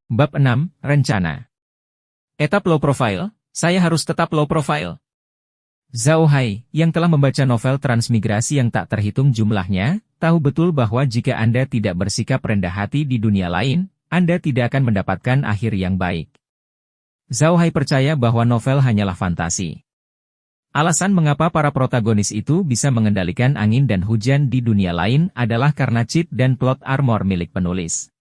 Bab 6, Rencana. Etap low profile, saya harus tetap low profile. Zhao Hai, yang telah membaca novel transmigrasi yang tak terhitung jumlahnya, tahu betul bahwa jika Anda tidak bersikap rendah hati di dunia lain, Anda tidak akan mendapatkan akhir yang baik. Zhao Hai percaya bahwa novel hanyalah fantasi. Alasan mengapa para protagonis itu bisa mengendalikan angin dan hujan di dunia lain adalah karena cheat dan plot armor milik penulis.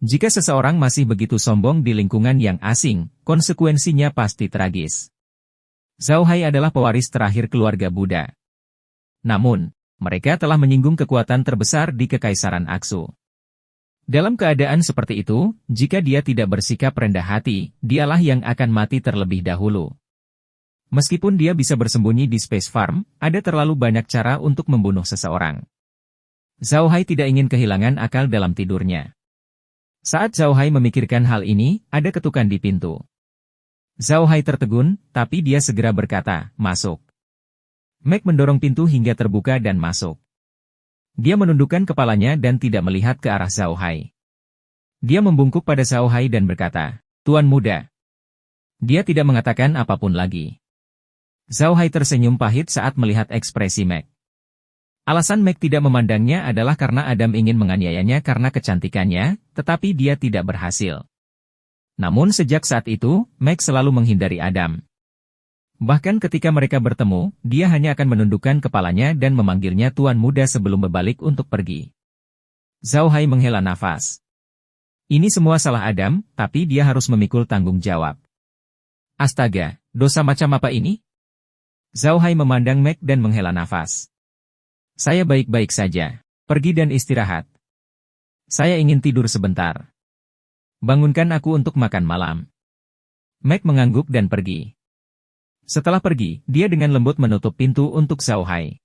Jika seseorang masih begitu sombong di lingkungan yang asing, konsekuensinya pasti tragis. Zhao Hai adalah pewaris terakhir keluarga Buddha. Namun, mereka telah menyinggung kekuatan terbesar di Kekaisaran Aksu. Dalam keadaan seperti itu, jika dia tidak bersikap rendah hati, dialah yang akan mati terlebih dahulu. Meskipun dia bisa bersembunyi di Space Farm, ada terlalu banyak cara untuk membunuh seseorang. Zhao Hai tidak ingin kehilangan akal dalam tidurnya. Saat Zhao Hai memikirkan hal ini, ada ketukan di pintu. Zhao Hai tertegun, tapi dia segera berkata, "Masuk." Meg mendorong pintu hingga terbuka dan masuk. Dia menundukkan kepalanya dan tidak melihat ke arah Zhao Hai. Dia membungkuk pada Zhao Hai dan berkata, "Tuan muda." Dia tidak mengatakan apapun lagi. Zhao Hai tersenyum pahit saat melihat ekspresi Meg. Alasan Meg tidak memandangnya adalah karena Adam ingin menganiayanya karena kecantikannya, tetapi dia tidak berhasil. Namun sejak saat itu, Meg selalu menghindari Adam. Bahkan ketika mereka bertemu, dia hanya akan menundukkan kepalanya dan memanggilnya tuan muda sebelum berbalik untuk pergi. Zhao Hai menghela nafas. Ini semua salah Adam, tapi dia harus memikul tanggung jawab. Astaga, dosa macam apa ini? Zhao Hai memandang Meg dan menghela nafas. Saya baik-baik saja. Pergi dan istirahat. Saya ingin tidur sebentar. Bangunkan aku untuk makan malam. Meg mengangguk dan pergi. Setelah pergi, dia dengan lembut menutup pintu untuk Zhao Hai.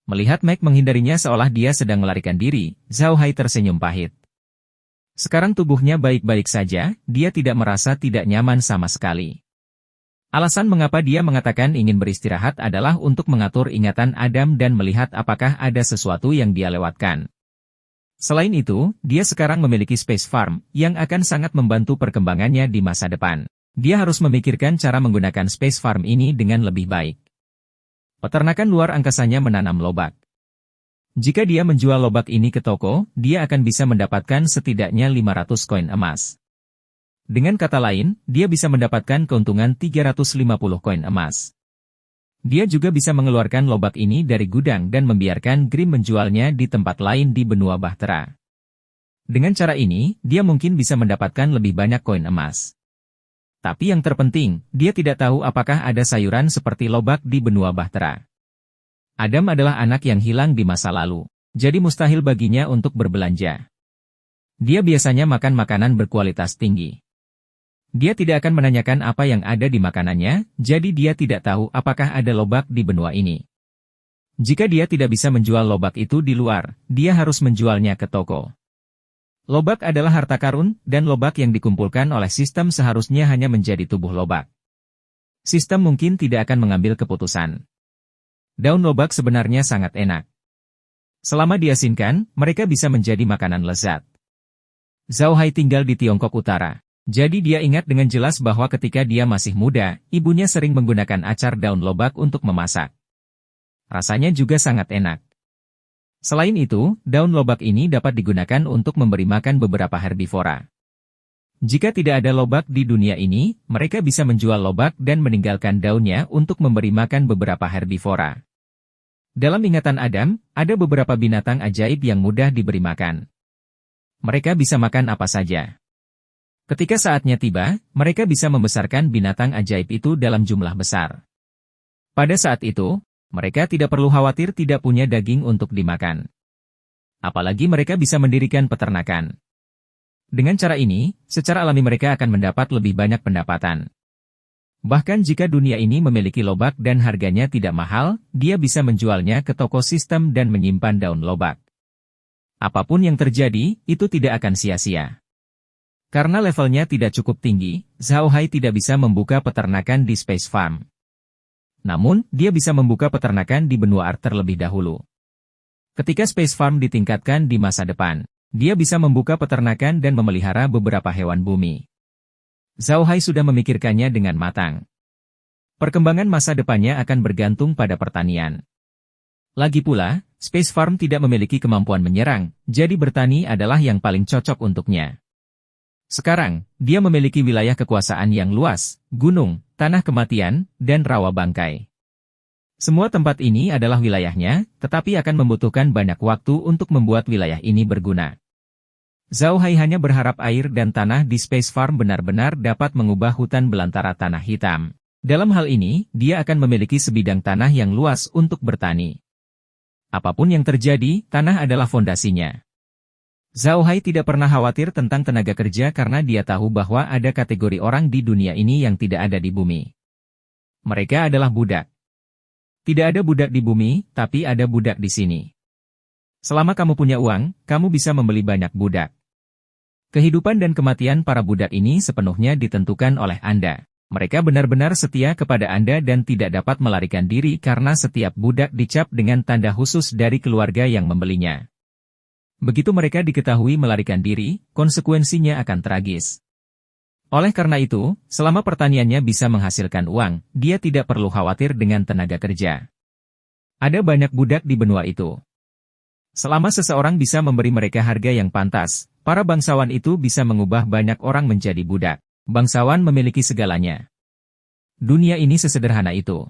Melihat Meg menghindarinya seolah dia sedang melarikan diri, Zhao Hai tersenyum pahit. Sekarang tubuhnya baik-baik saja, dia tidak merasa tidak nyaman sama sekali. Alasan mengapa dia mengatakan ingin beristirahat adalah untuk mengatur ingatan Adam dan melihat apakah ada sesuatu yang dia lewatkan. Selain itu, dia sekarang memiliki Space Farm, yang akan sangat membantu perkembangannya di masa depan. Dia harus memikirkan cara menggunakan Space Farm ini dengan lebih baik. Peternakan luar angkasanya menanam lobak. Jika dia menjual lobak ini ke toko, dia akan bisa mendapatkan setidaknya 500 koin emas. Dengan kata lain, dia bisa mendapatkan keuntungan 350 koin emas. Dia juga bisa mengeluarkan lobak ini dari gudang dan membiarkan Grim menjualnya di tempat lain di benua Bahtera. Dengan cara ini, dia mungkin bisa mendapatkan lebih banyak koin emas. Tapi yang terpenting, dia tidak tahu apakah ada sayuran seperti lobak di benua Bahtera. Adam adalah anak yang hilang di masa lalu, jadi mustahil baginya untuk berbelanja. Dia biasanya makan makanan berkualitas tinggi. Dia tidak akan menanyakan apa yang ada di makanannya, jadi dia tidak tahu apakah ada lobak di benua ini. Jika dia tidak bisa menjual lobak itu di luar, dia harus menjualnya ke toko. Lobak adalah harta karun, dan lobak yang dikumpulkan oleh sistem seharusnya hanya menjadi tubuh lobak. Sistem mungkin tidak akan mengambil keputusan. Daun lobak sebenarnya sangat enak. Selama diasinkan, mereka bisa menjadi makanan lezat. Zhao Hai tinggal di Tiongkok Utara. Jadi dia ingat dengan jelas bahwa ketika dia masih muda, ibunya sering menggunakan acar daun lobak untuk memasak. Rasanya juga sangat enak. Selain itu, daun lobak ini dapat digunakan untuk memberi makan beberapa herbivora. Jika tidak ada lobak di dunia ini, mereka bisa menjual lobak dan meninggalkan daunnya untuk memberi makan beberapa herbivora. Dalam ingatan Adam, ada beberapa binatang ajaib yang mudah diberi makan. Mereka bisa makan apa saja. Ketika saatnya tiba, mereka bisa membesarkan binatang ajaib itu dalam jumlah besar. Pada saat itu, mereka tidak perlu khawatir tidak punya daging untuk dimakan. Apalagi mereka bisa mendirikan peternakan. Dengan cara ini, secara alami mereka akan mendapat lebih banyak pendapatan. Bahkan jika dunia ini memiliki lobak dan harganya tidak mahal, dia bisa menjualnya ke toko sistem dan menyimpan daun lobak. Apapun yang terjadi, itu tidak akan sia-sia. Karena levelnya tidak cukup tinggi, Zhao Hai tidak bisa membuka peternakan di Space Farm. Namun, dia bisa membuka peternakan di benua Earth terlebih dahulu. Ketika Space Farm ditingkatkan di masa depan, Dia bisa membuka peternakan dan memelihara beberapa hewan bumi. Zhao Hai sudah memikirkannya dengan matang. Perkembangan masa depannya akan bergantung pada pertanian. Lagi pula, Space Farm tidak memiliki kemampuan menyerang, jadi bertani adalah yang paling cocok untuknya. Sekarang, dia memiliki wilayah kekuasaan yang luas, gunung, tanah kematian, dan rawa bangkai. Semua tempat ini adalah wilayahnya, tetapi akan membutuhkan banyak waktu untuk membuat wilayah ini berguna. Zhao Hai hanya berharap air dan tanah di Space Farm benar-benar dapat mengubah hutan belantara tanah hitam. Dalam hal ini, dia akan memiliki sebidang tanah yang luas untuk bertani. Apapun yang terjadi, tanah adalah fondasinya. Zhao Hai tidak pernah khawatir tentang tenaga kerja karena dia tahu bahwa ada kategori orang di dunia ini yang tidak ada di bumi. Mereka adalah budak. Tidak ada budak di bumi, tapi ada budak di sini. Selama kamu punya uang, kamu bisa membeli banyak budak. Kehidupan dan kematian para budak ini sepenuhnya ditentukan oleh Anda. Mereka benar-benar setia kepada Anda dan tidak dapat melarikan diri karena setiap budak dicap dengan tanda khusus dari keluarga yang membelinya. Begitu mereka diketahui melarikan diri, konsekuensinya akan tragis. Oleh karena itu, selama pertaniannya bisa menghasilkan uang, dia tidak perlu khawatir dengan tenaga kerja. Ada banyak budak di benua itu. Selama seseorang bisa memberi mereka harga yang pantas, para bangsawan itu bisa mengubah banyak orang menjadi budak. Bangsawan memiliki segalanya. Dunia ini sesederhana itu.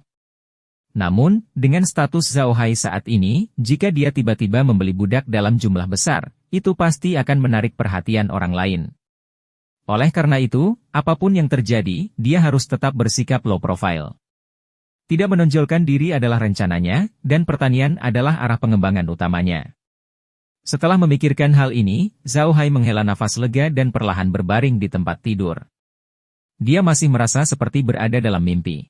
Namun, dengan status Zhao Hai saat ini, jika dia tiba-tiba membeli budak dalam jumlah besar, itu pasti akan menarik perhatian orang lain. Oleh karena itu, apapun yang terjadi, dia harus tetap bersikap low profile. Tidak menonjolkan diri adalah rencananya, dan pertanian adalah arah pengembangan utamanya. Setelah memikirkan hal ini, Zhao Hai menghela nafas lega dan perlahan berbaring di tempat tidur. Dia masih merasa seperti berada dalam mimpi.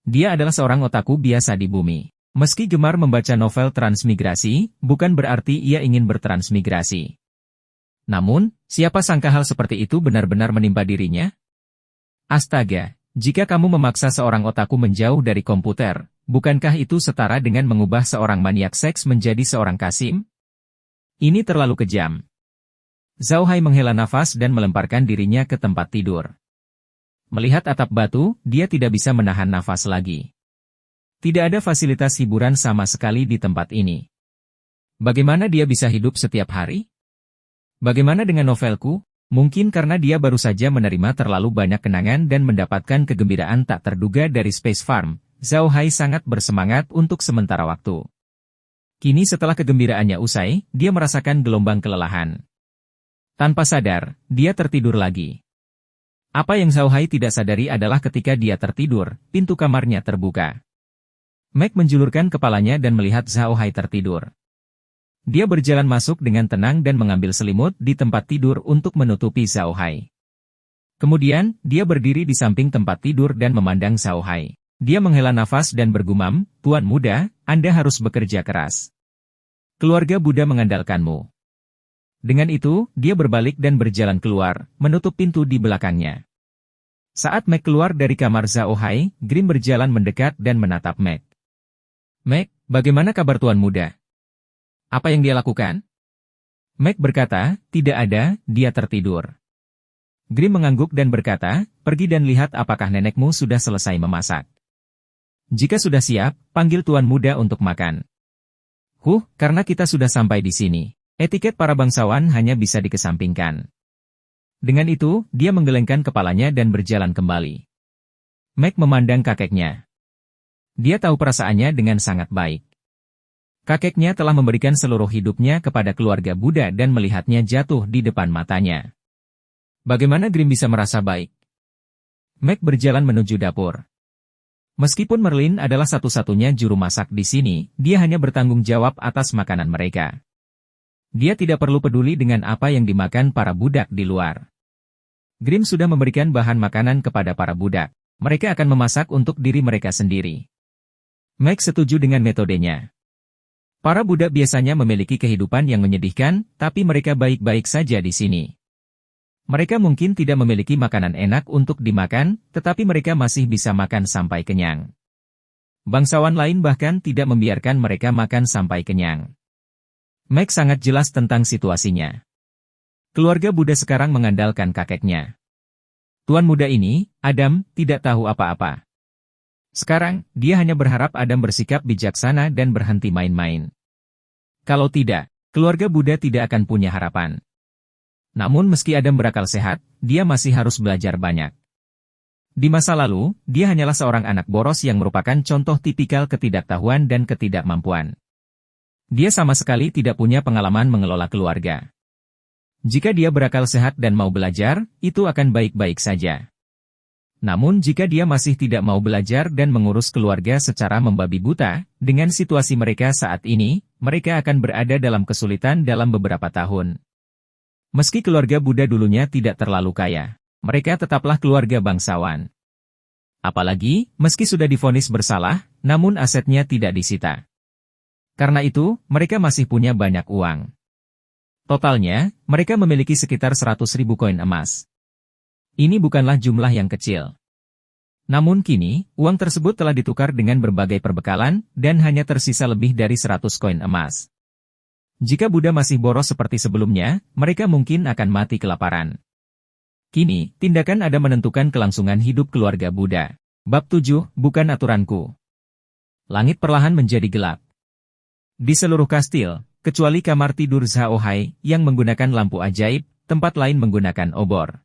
Dia adalah seorang otaku biasa di bumi. Meski gemar membaca novel transmigrasi, bukan berarti ia ingin bertransmigrasi. Namun, siapa sangka hal seperti itu benar-benar menimpa dirinya? Astaga, jika kamu memaksa seorang otaku menjauh dari komputer, bukankah itu setara dengan mengubah seorang maniak seks menjadi seorang kasim? Ini terlalu kejam. Zhao Hai menghela nafas dan melemparkan dirinya ke tempat tidur. Melihat atap batu, dia tidak bisa menahan nafas lagi. Tidak ada fasilitas hiburan sama sekali di tempat ini. Bagaimana dia bisa hidup setiap hari? Bagaimana dengan novelku? Mungkin karena dia baru saja menerima terlalu banyak kenangan dan mendapatkan kegembiraan tak terduga dari Space Farm, Zhao Hai sangat bersemangat untuk sementara waktu. Kini setelah kegembiraannya usai, dia merasakan gelombang kelelahan. Tanpa sadar, dia tertidur lagi. Apa yang Zhao Hai tidak sadari adalah ketika dia tertidur, pintu kamarnya terbuka. Meg menjulurkan kepalanya dan melihat Zhao Hai tertidur. Dia berjalan masuk dengan tenang dan mengambil selimut di tempat tidur untuk menutupi Zhao Hai. Kemudian, dia berdiri di samping tempat tidur dan memandang Zhao Hai. Dia menghela nafas dan bergumam, "Tuan muda, Anda harus bekerja keras. Keluarga Buddha mengandalkanmu." Dengan itu, dia berbalik dan berjalan keluar, menutup pintu di belakangnya. Saat Meg keluar dari kamar Zhao Hai, Grim berjalan mendekat dan menatap Meg. "Meg, bagaimana kabar Tuan muda? Apa yang dia lakukan?" Meg berkata, "Tidak ada, dia tertidur." Grim mengangguk dan berkata, "Pergi dan lihat apakah nenekmu sudah selesai memasak. Jika sudah siap, panggil Tuan muda untuk makan." Karena kita sudah sampai di sini. Etiket para bangsawan hanya bisa dikesampingkan. Dengan itu, dia menggelengkan kepalanya dan berjalan kembali. Meg memandang kakeknya. Dia tahu perasaannya dengan sangat baik. Kakeknya telah memberikan seluruh hidupnya kepada keluarga Buddha dan melihatnya jatuh di depan matanya. Bagaimana Grim bisa merasa baik? Meg berjalan menuju dapur. Meskipun Merlin adalah satu-satunya juru masak di sini, dia hanya bertanggung jawab atas makanan mereka. Dia tidak perlu peduli dengan apa yang dimakan para budak di luar. Grim sudah memberikan bahan makanan kepada para budak. Mereka akan memasak untuk diri mereka sendiri. Meg setuju dengan metodenya. Para budak biasanya memiliki kehidupan yang menyedihkan, tapi mereka baik-baik saja di sini. Mereka mungkin tidak memiliki makanan enak untuk dimakan, tetapi mereka masih bisa makan sampai kenyang. Bangsawan lain bahkan tidak membiarkan mereka makan sampai kenyang. Meg sangat jelas tentang situasinya. Keluarga Buddha sekarang mengandalkan kakeknya. Tuan muda ini, Adam, tidak tahu apa-apa. Sekarang, dia hanya berharap Adam bersikap bijaksana dan berhenti main-main. Kalau tidak, keluarga Buddha tidak akan punya harapan. Namun meski Adam berakal sehat, dia masih harus belajar banyak. Di masa lalu, dia hanyalah seorang anak boros yang merupakan contoh tipikal ketidaktahuan dan ketidakmampuan. Dia sama sekali tidak punya pengalaman mengelola keluarga. Jika dia berakal sehat dan mau belajar, itu akan baik-baik saja. Namun jika dia masih tidak mau belajar dan mengurus keluarga secara membabi buta, dengan situasi mereka saat ini, mereka akan berada dalam kesulitan dalam beberapa tahun. Meski keluarga Buddha dulunya tidak terlalu kaya, mereka tetaplah keluarga bangsawan. Apalagi, meski sudah divonis bersalah, namun asetnya tidak disita. Karena itu, mereka masih punya banyak uang. Totalnya, mereka memiliki sekitar 100.000 koin emas. Ini bukanlah jumlah yang kecil. Namun kini, uang tersebut telah ditukar dengan berbagai perbekalan, dan hanya tersisa lebih dari 100 koin emas. Jika Buddha masih boros seperti sebelumnya, mereka mungkin akan mati kelaparan. Kini, tindakan Adam menentukan kelangsungan hidup keluarga Buddha. Bab 7, bukan aturanku. Langit perlahan menjadi gelap. Di seluruh kastil, kecuali kamar tidur Zhaohai yang menggunakan lampu ajaib, tempat lain menggunakan obor.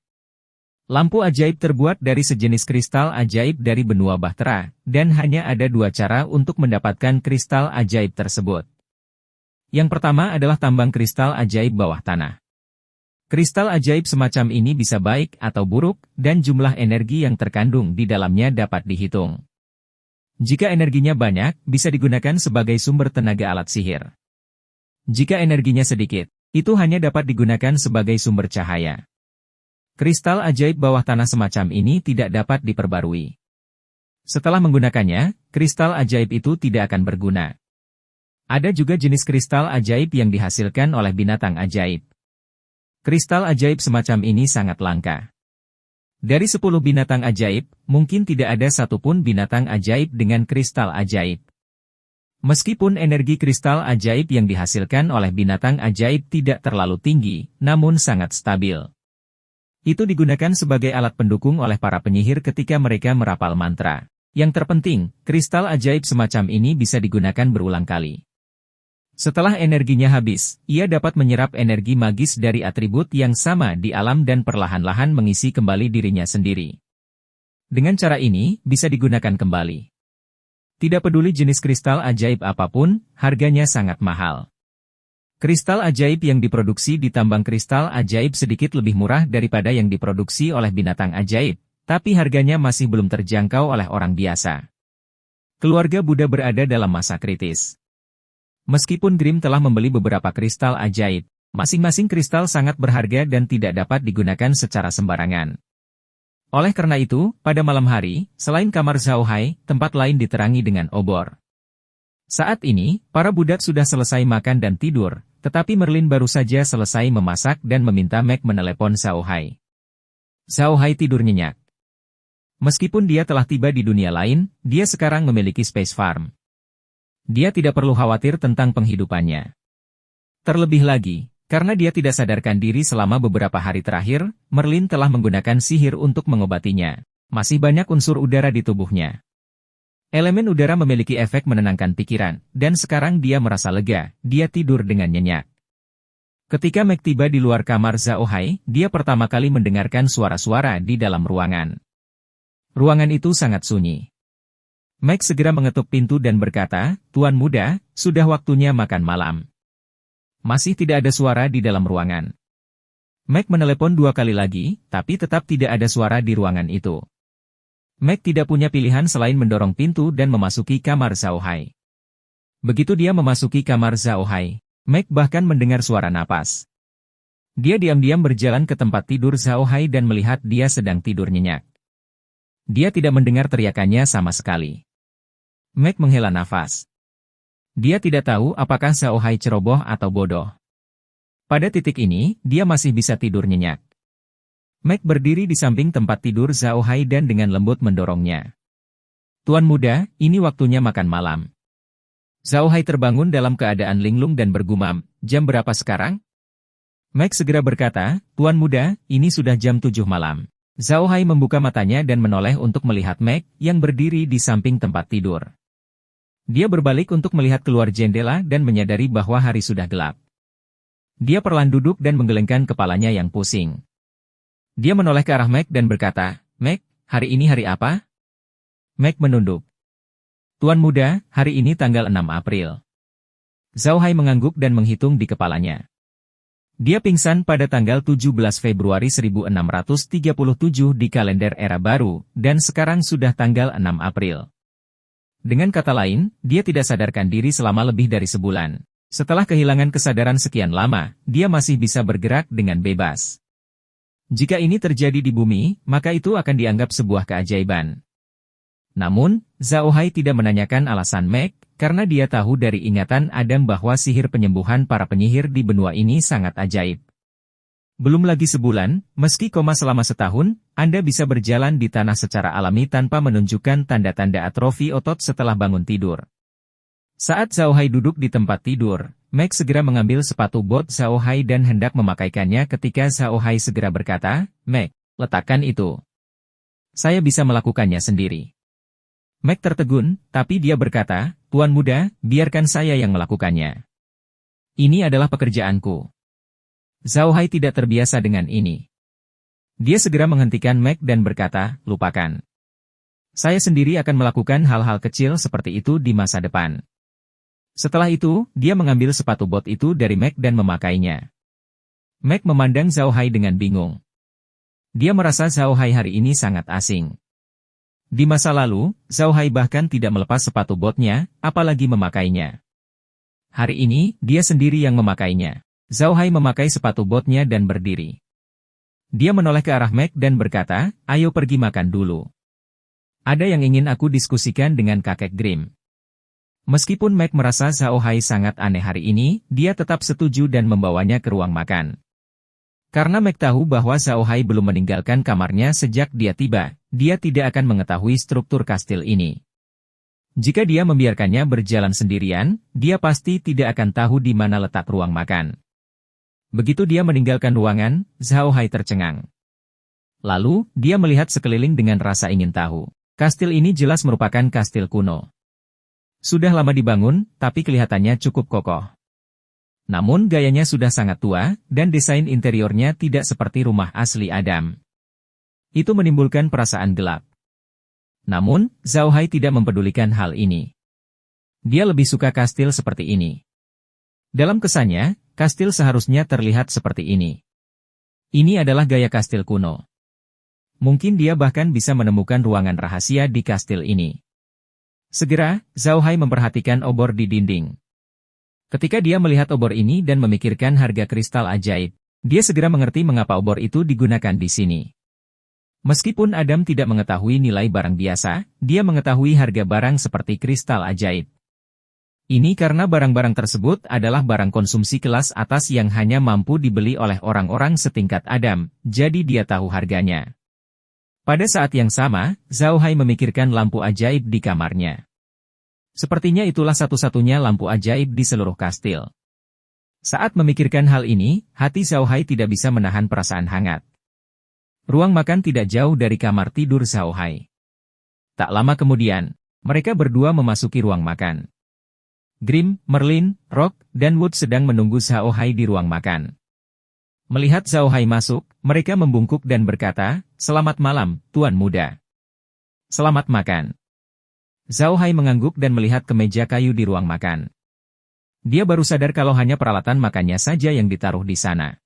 Lampu ajaib terbuat dari sejenis kristal ajaib dari benua Bahtera, dan hanya ada dua cara untuk mendapatkan kristal ajaib tersebut. Yang pertama adalah tambang kristal ajaib bawah tanah. Kristal ajaib semacam ini bisa baik atau buruk, dan jumlah energi yang terkandung di dalamnya dapat dihitung. Jika energinya banyak, bisa digunakan sebagai sumber tenaga alat sihir. Jika energinya sedikit, itu hanya dapat digunakan sebagai sumber cahaya. Kristal ajaib bawah tanah semacam ini tidak dapat diperbarui. Setelah menggunakannya, kristal ajaib itu tidak akan berguna. Ada juga jenis kristal ajaib yang dihasilkan oleh binatang ajaib. Kristal ajaib semacam ini sangat langka. Dari 10 binatang ajaib, mungkin tidak ada satupun binatang ajaib dengan kristal ajaib. Meskipun energi kristal ajaib yang dihasilkan oleh binatang ajaib tidak terlalu tinggi, namun sangat stabil. Itu digunakan sebagai alat pendukung oleh para penyihir ketika mereka merapal mantra. Yang terpenting, kristal ajaib semacam ini bisa digunakan berulang kali. Setelah energinya habis, ia dapat menyerap energi magis dari atribut yang sama di alam dan perlahan-lahan mengisi kembali dirinya sendiri. Dengan cara ini, bisa digunakan kembali. Tidak peduli jenis kristal ajaib apapun, harganya sangat mahal. Kristal ajaib yang diproduksi di tambang kristal ajaib sedikit lebih murah daripada yang diproduksi oleh binatang ajaib, tapi harganya masih belum terjangkau oleh orang biasa. Keluarga Buddha berada dalam masa kritis. Meskipun Grimm telah membeli beberapa kristal ajaib, masing-masing kristal sangat berharga dan tidak dapat digunakan secara sembarangan. Oleh karena itu, pada malam hari, selain kamar Zhaohai, tempat lain diterangi dengan obor. Saat ini, para budak sudah selesai makan dan tidur, tetapi Merlin baru saja selesai memasak dan meminta Meg menelepon Zhaohai. Zhaohai tidur nyenyak. Meskipun dia telah tiba di dunia lain, dia sekarang memiliki space farm. Dia tidak perlu khawatir tentang penghidupannya. Terlebih lagi, karena dia tidak sadarkan diri selama beberapa hari terakhir, Merlin telah menggunakan sihir untuk mengobatinya. Masih banyak unsur udara di tubuhnya. Elemen udara memiliki efek menenangkan pikiran, dan sekarang dia merasa lega, dia tidur dengan nyenyak. Ketika Meg tiba di luar kamar Zhaohai, dia pertama kali mendengarkan suara-suara di dalam ruangan. Ruangan itu sangat sunyi. Meg segera mengetuk pintu dan berkata, "Tuan muda, sudah waktunya makan malam." Masih tidak ada suara di dalam ruangan. Meg menelepon 2 kali lagi, tapi tetap tidak ada suara di ruangan itu. Meg tidak punya pilihan selain mendorong pintu dan memasuki kamar Zhaohai. Begitu dia memasuki kamar Zhaohai, Meg bahkan mendengar suara napas. Dia diam-diam berjalan ke tempat tidur Zhaohai dan melihat dia sedang tidur nyenyak. Dia tidak mendengar teriakannya sama sekali. Meg menghela nafas. Dia tidak tahu apakah Zhaohai ceroboh atau bodoh. Pada titik ini, dia masih bisa tidur nyenyak. Meg berdiri di samping tempat tidur Zhaohai dan dengan lembut mendorongnya. "Tuan muda, ini waktunya makan malam." Zhao Hai terbangun dalam keadaan linglung dan bergumam, "Jam berapa sekarang?" Meg segera berkata, "Tuan muda, ini sudah jam 7 malam." Zhao Hai membuka matanya dan menoleh untuk melihat Meg, yang berdiri di samping tempat tidur. Dia berbalik untuk melihat keluar jendela dan menyadari bahwa hari sudah gelap. Dia perlahan duduk dan menggelengkan kepalanya yang pusing. Dia menoleh ke arah Meg dan berkata, "Meg, hari ini hari apa?" Meg menunduk. "Tuan muda, hari ini tanggal 6 April. Zhao Hai mengangguk dan menghitung di kepalanya. Dia pingsan pada tanggal 17 Februari 1637 di kalender era baru, dan sekarang sudah tanggal 6 April. Dengan kata lain, dia tidak sadarkan diri selama lebih dari sebulan. Setelah kehilangan kesadaran sekian lama, dia masih bisa bergerak dengan bebas. Jika ini terjadi di bumi, maka itu akan dianggap sebuah keajaiban. Namun, Zhao Hai tidak menanyakan alasan Meg, karena dia tahu dari ingatan Adam bahwa sihir penyembuhan para penyihir di benua ini sangat ajaib. Belum lagi sebulan, meski koma selama setahun, Anda bisa berjalan di tanah secara alami tanpa menunjukkan tanda-tanda atrofi otot setelah bangun tidur. Saat Zhao Hai duduk di tempat tidur, Meg segera mengambil sepatu bot Zhao Hai dan hendak memakaikannya ketika Zhao Hai segera berkata, "Meg, letakkan itu. Saya bisa melakukannya sendiri." Meg tertegun, tapi dia berkata, "Tuan muda, biarkan saya yang melakukannya. Ini adalah pekerjaanku." Zhao Hai tidak terbiasa dengan ini. Dia segera menghentikan Meg dan berkata, "Lupakan. Saya sendiri akan melakukan hal-hal kecil seperti itu di masa depan." Setelah itu, dia mengambil sepatu bot itu dari Meg dan memakainya. Meg memandang Zhao Hai dengan bingung. Dia merasa Zhao Hai hari ini sangat asing. Di masa lalu, Zhao Hai bahkan tidak melepas sepatu botnya, apalagi memakainya. Hari ini, dia sendiri yang memakainya. Zhao Hai memakai sepatu botnya dan berdiri. Dia menoleh ke arah Meg dan berkata, "Ayo pergi makan dulu. Ada yang ingin aku diskusikan dengan kakek Grimm." Meskipun Meg merasa Zhao Hai sangat aneh hari ini, dia tetap setuju dan membawanya ke ruang makan. Karena Meg tahu bahwa Zhao Hai belum meninggalkan kamarnya sejak dia tiba, dia tidak akan mengetahui struktur kastil ini. Jika dia membiarkannya berjalan sendirian, dia pasti tidak akan tahu di mana letak ruang makan. Begitu dia meninggalkan ruangan, Zhao Hai tercengang. Lalu, dia melihat sekeliling dengan rasa ingin tahu. Kastil ini jelas merupakan kastil kuno. Sudah lama dibangun, tapi kelihatannya cukup kokoh. Namun gayanya sudah sangat tua, dan desain interiornya tidak seperti rumah asli Adam. Itu menimbulkan perasaan gelap. Namun, Zhao Hai tidak mempedulikan hal ini. Dia lebih suka kastil seperti ini. Dalam kesannya, kastil seharusnya terlihat seperti ini. Ini adalah gaya kastil kuno. Mungkin dia bahkan bisa menemukan ruangan rahasia di kastil ini. Segera, Zhao Hai memperhatikan obor di dinding. Ketika dia melihat obor ini dan memikirkan harga kristal ajaib, dia segera mengerti mengapa obor itu digunakan di sini. Meskipun Adam tidak mengetahui nilai barang biasa, dia mengetahui harga barang seperti kristal ajaib. Ini karena barang-barang tersebut adalah barang konsumsi kelas atas yang hanya mampu dibeli oleh orang-orang setingkat Adam, jadi dia tahu harganya. Pada saat yang sama, Zhao Hai memikirkan lampu ajaib di kamarnya. Sepertinya itulah satu-satunya lampu ajaib di seluruh kastil. Saat memikirkan hal ini, hati Zhao Hai tidak bisa menahan perasaan hangat. Ruang makan tidak jauh dari kamar tidur Zhao Hai. Tak lama kemudian, mereka berdua memasuki ruang makan. Grimm, Merlin, Rock, dan Wood sedang menunggu Zhao Hai di ruang makan. Melihat Zhao Hai masuk, mereka membungkuk dan berkata, "Selamat malam, Tuan Muda." "Selamat makan." Zhao Hai mengangguk dan melihat ke meja kayu di ruang makan. Dia baru sadar kalau hanya peralatan makannya saja yang ditaruh di sana.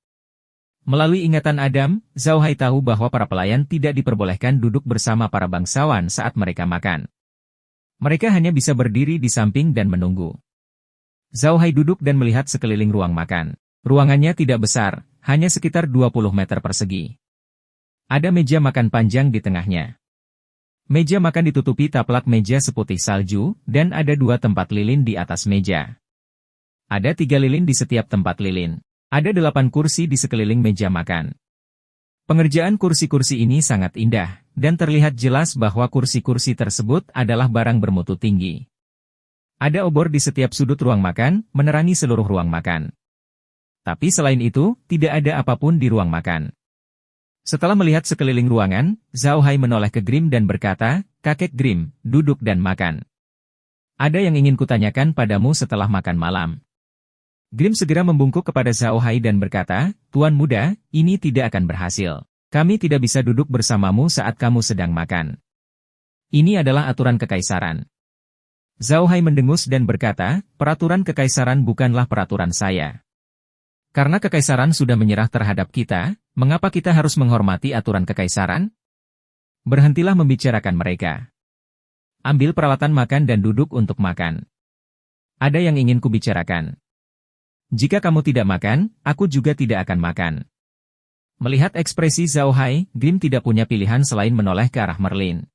Melalui ingatan Adam, Zhao Hai tahu bahwa para pelayan tidak diperbolehkan duduk bersama para bangsawan saat mereka makan. Mereka hanya bisa berdiri di samping dan menunggu. Zhao Hai duduk dan melihat sekeliling ruang makan. Ruangannya tidak besar, hanya sekitar 20 meter persegi. Ada meja makan panjang di tengahnya. Meja makan ditutupi taplak meja seputih salju, dan ada 2 tempat lilin di atas meja. Ada 3 lilin di setiap tempat lilin. Ada 8 kursi di sekeliling meja makan. Pengerjaan kursi-kursi ini sangat indah, dan terlihat jelas bahwa kursi-kursi tersebut adalah barang bermutu tinggi. Ada obor di setiap sudut ruang makan, menerangi seluruh ruang makan. Tapi selain itu, tidak ada apapun di ruang makan. Setelah melihat sekeliling ruangan, Zhao Hai menoleh ke Grim dan berkata, "Kakek Grim, duduk dan makan. Ada yang ingin kutanyakan padamu setelah makan malam." Grim segera membungkuk kepada Zhao Hai dan berkata, "Tuan muda, ini tidak akan berhasil. Kami tidak bisa duduk bersamamu saat kamu sedang makan. Ini adalah aturan kekaisaran." Zhao Hai mendengus dan berkata, "Peraturan kekaisaran bukanlah peraturan saya. Karena kekaisaran sudah menyerah terhadap kita, mengapa kita harus menghormati aturan kekaisaran? Berhentilah membicarakan mereka. Ambil peralatan makan dan duduk untuk makan. Ada yang ingin kubicarakan. Jika kamu tidak makan, aku juga tidak akan makan." Melihat ekspresi Zhao Hai, Grim tidak punya pilihan selain menoleh ke arah Merlin.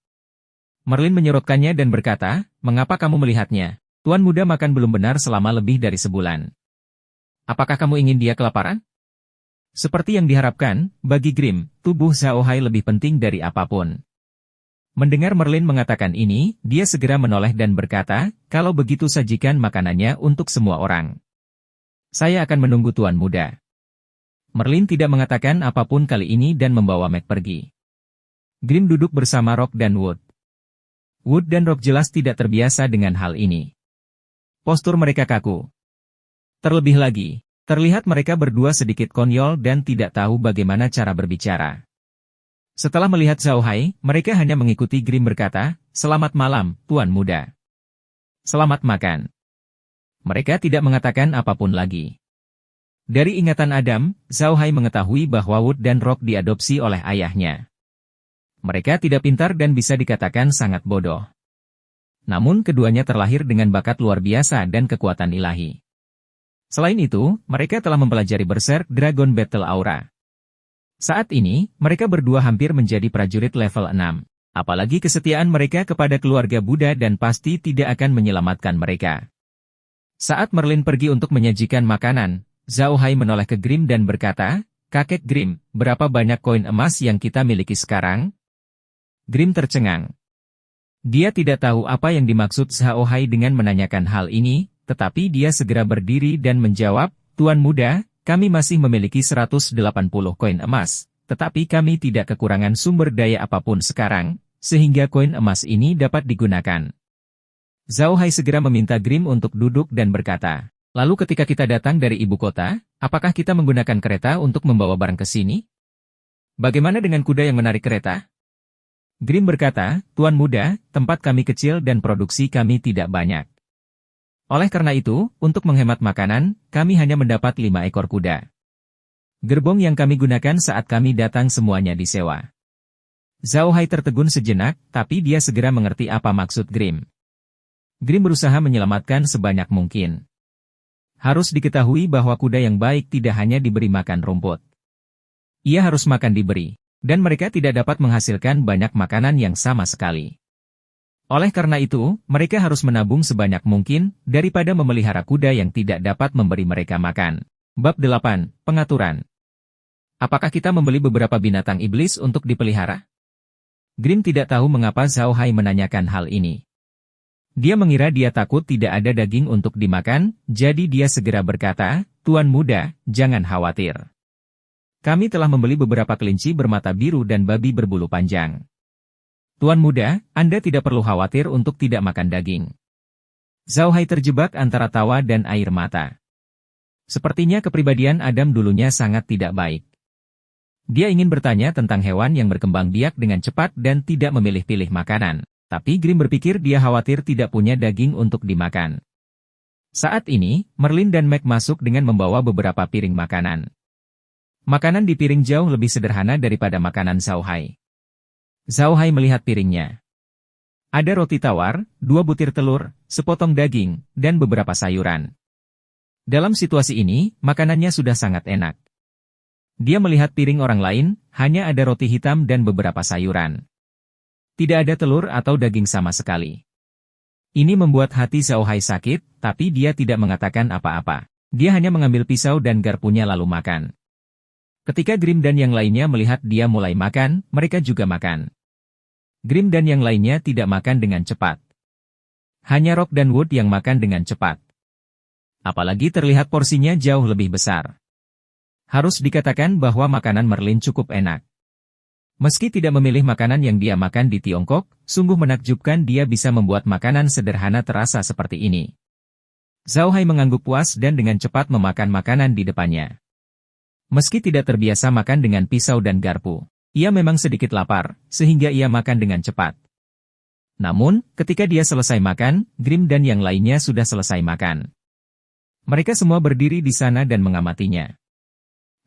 Merlin menyorotkannya dan berkata, "Mengapa kamu melihatnya? Tuan muda makan belum benar selama lebih dari sebulan. Apakah kamu ingin dia kelaparan?" Seperti yang diharapkan, bagi Grim, tubuh Zhao Hai lebih penting dari apapun. Mendengar Merlin mengatakan ini, dia segera menoleh dan berkata, "Kalau begitu sajikan makanannya untuk semua orang. Saya akan menunggu tuan muda." Merlin tidak mengatakan apapun kali ini dan membawa Mac pergi. Grim duduk bersama Rock dan Wood. Wood dan Rock jelas tidak terbiasa dengan hal ini. Postur mereka kaku. Terlebih lagi, terlihat mereka berdua sedikit konyol dan tidak tahu bagaimana cara berbicara. Setelah melihat Zhao Hai, mereka hanya mengikuti Grim berkata, "Selamat malam, tuan muda. Selamat makan." Mereka tidak mengatakan apapun lagi. Dari ingatan Adam, Zhao Hai mengetahui bahwa Wood dan Rock diadopsi oleh ayahnya. Mereka tidak pintar dan bisa dikatakan sangat bodoh. Namun keduanya terlahir dengan bakat luar biasa dan kekuatan ilahi. Selain itu, mereka telah mempelajari Berserk Dragon Battle Aura. Saat ini, mereka berdua hampir menjadi prajurit level 6. Apalagi kesetiaan mereka kepada keluarga Buddha dan pasti tidak akan menyelamatkan mereka. Saat Merlin pergi untuk menyajikan makanan, Zhao Hai menoleh ke Grim dan berkata, "Kakek Grim, berapa banyak koin emas yang kita miliki sekarang?" Grim tercengang. Dia tidak tahu apa yang dimaksud Zhao Hai dengan menanyakan hal ini, tetapi dia segera berdiri dan menjawab, "Tuan muda, kami masih memiliki 180 koin emas, tetapi kami tidak kekurangan sumber daya apapun sekarang, sehingga koin emas ini dapat digunakan." Zhao Hai segera meminta Grim untuk duduk dan berkata, "Lalu ketika kita datang dari ibu kota, apakah kita menggunakan kereta untuk membawa barang ke sini? Bagaimana dengan kuda yang menarik kereta?" Grim berkata, "Tuan muda, tempat kami kecil dan produksi kami tidak banyak. Oleh karena itu, untuk menghemat makanan, kami hanya mendapat 5 ekor kuda. Gerbong yang kami gunakan saat kami datang semuanya disewa." Zhao Hai tertegun sejenak, tapi dia segera mengerti apa maksud Grim. Grim berusaha menyelamatkan sebanyak mungkin. Harus diketahui bahwa kuda yang baik tidak hanya diberi makan rumput. Ia harus makan diberi, dan mereka tidak dapat menghasilkan banyak makanan yang sama sekali. Oleh karena itu, mereka harus menabung sebanyak mungkin, daripada memelihara kuda yang tidak dapat memberi mereka makan. Bab 8, Pengaturan. Apakah kita membeli beberapa binatang iblis untuk dipelihara? Grim tidak tahu mengapa Zhao Hai menanyakan hal ini. Dia mengira dia takut tidak ada daging untuk dimakan, jadi dia segera berkata, "Tuan muda, jangan khawatir. Kami telah membeli beberapa kelinci bermata biru dan babi berbulu panjang. Tuan muda, Anda tidak perlu khawatir untuk tidak makan daging." Zhao Hai terjebak antara tawa dan air mata. Sepertinya kepribadian Adam dulunya sangat tidak baik. Dia ingin bertanya tentang hewan yang berkembang biak dengan cepat dan tidak memilih-pilih makanan. Tapi Grim berpikir dia khawatir tidak punya daging untuk dimakan. Saat ini, Merlin dan Mac masuk dengan membawa beberapa piring makanan. Makanan di piring jauh lebih sederhana daripada makanan Zhao Hai. Zhao Hai melihat piringnya. Ada roti tawar, 2 butir telur, sepotong daging, dan beberapa sayuran. Dalam situasi ini, makanannya sudah sangat enak. Dia melihat piring orang lain, hanya ada roti hitam dan beberapa sayuran. Tidak ada telur atau daging sama sekali. Ini membuat hati Zhao Hai sakit, tapi dia tidak mengatakan apa-apa. Dia hanya mengambil pisau dan garpunya lalu makan. Ketika Grim dan yang lainnya melihat dia mulai makan, mereka juga makan. Grim dan yang lainnya tidak makan dengan cepat. Hanya Rock dan Wood yang makan dengan cepat. Apalagi terlihat porsinya jauh lebih besar. Harus dikatakan bahwa makanan Merlin cukup enak. Meski tidak memilih makanan yang dia makan di Tiongkok, sungguh menakjubkan dia bisa membuat makanan sederhana terasa seperti ini. Zhao Hai mengangguk puas dan dengan cepat memakan makanan di depannya. Meski tidak terbiasa makan dengan pisau dan garpu, ia memang sedikit lapar, sehingga ia makan dengan cepat. Namun, ketika dia selesai makan, Grim dan yang lainnya sudah selesai makan. Mereka semua berdiri di sana dan mengamatinya.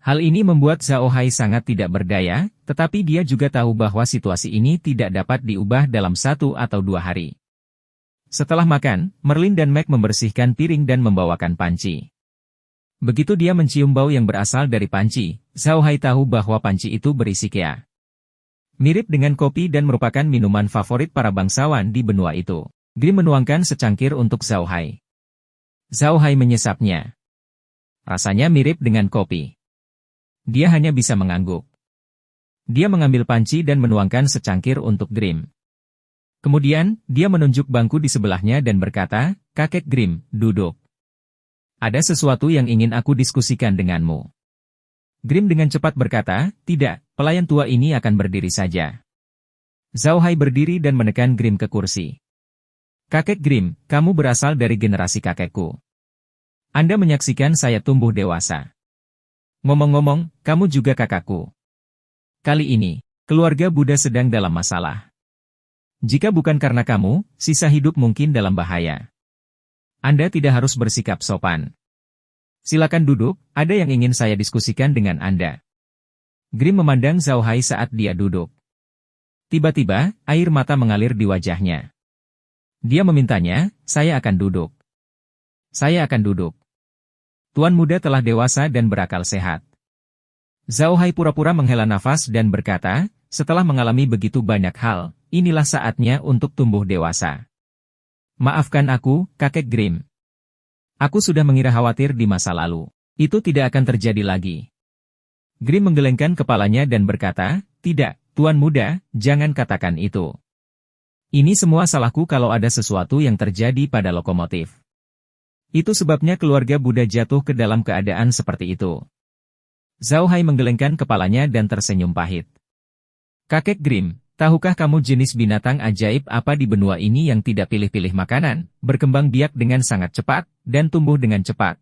Hal ini membuat Zhao Hai sangat tidak berdaya, tetapi dia juga tahu bahwa situasi ini tidak dapat diubah dalam 1 atau 2 hari. Setelah makan, Merlin dan Meg membersihkan piring dan membawakan panci. Begitu dia mencium bau yang berasal dari panci, Zhao Hai tahu bahwa panci itu berisi kea. Mirip dengan kopi dan merupakan minuman favorit para bangsawan di benua itu. Grim menuangkan secangkir untuk Zhao Hai. Zhao Hai menyesapnya. Rasanya mirip dengan kopi. Dia hanya bisa mengangguk. Dia mengambil panci dan menuangkan secangkir untuk Grim. Kemudian, dia menunjuk bangku di sebelahnya dan berkata, "Kakek Grim, duduk. Ada sesuatu yang ingin aku diskusikan denganmu." Grim dengan cepat berkata, "Tidak, pelayan tua ini akan berdiri saja." Zhao Hai berdiri dan menekan Grim ke kursi. "Kakek Grim, kamu berasal dari generasi kakekku. Anda menyaksikan saya tumbuh dewasa. Ngomong-ngomong, kamu juga kakakku. Kali ini, keluarga Buddha sedang dalam masalah. Jika bukan karena kamu, sisa hidup mungkin dalam bahaya. Anda tidak harus bersikap sopan. Silakan duduk, ada yang ingin saya diskusikan dengan Anda." Grim memandang Zhao Hai saat dia duduk. Tiba-tiba, air mata mengalir di wajahnya. Dia memintanya, "Saya akan duduk. Saya akan duduk. Tuan muda telah dewasa dan berakal sehat." Zhao Hai pura-pura menghela nafas dan berkata, "Setelah mengalami begitu banyak hal, inilah saatnya untuk tumbuh dewasa. Maafkan aku, kakek Grim. Aku sudah mengira khawatir di masa lalu. Itu tidak akan terjadi lagi." Grim menggelengkan kepalanya dan berkata, "Tidak, Tuan muda, jangan katakan itu. Ini semua salahku kalau ada sesuatu yang terjadi pada lokomotif. Itu sebabnya keluarga Buddha jatuh ke dalam keadaan seperti itu." Zhao Hai menggelengkan kepalanya dan tersenyum pahit. "Kakek Grim, tahukah kamu jenis binatang ajaib apa di benua ini yang tidak pilih-pilih makanan, berkembang biak dengan sangat cepat, dan tumbuh dengan cepat?"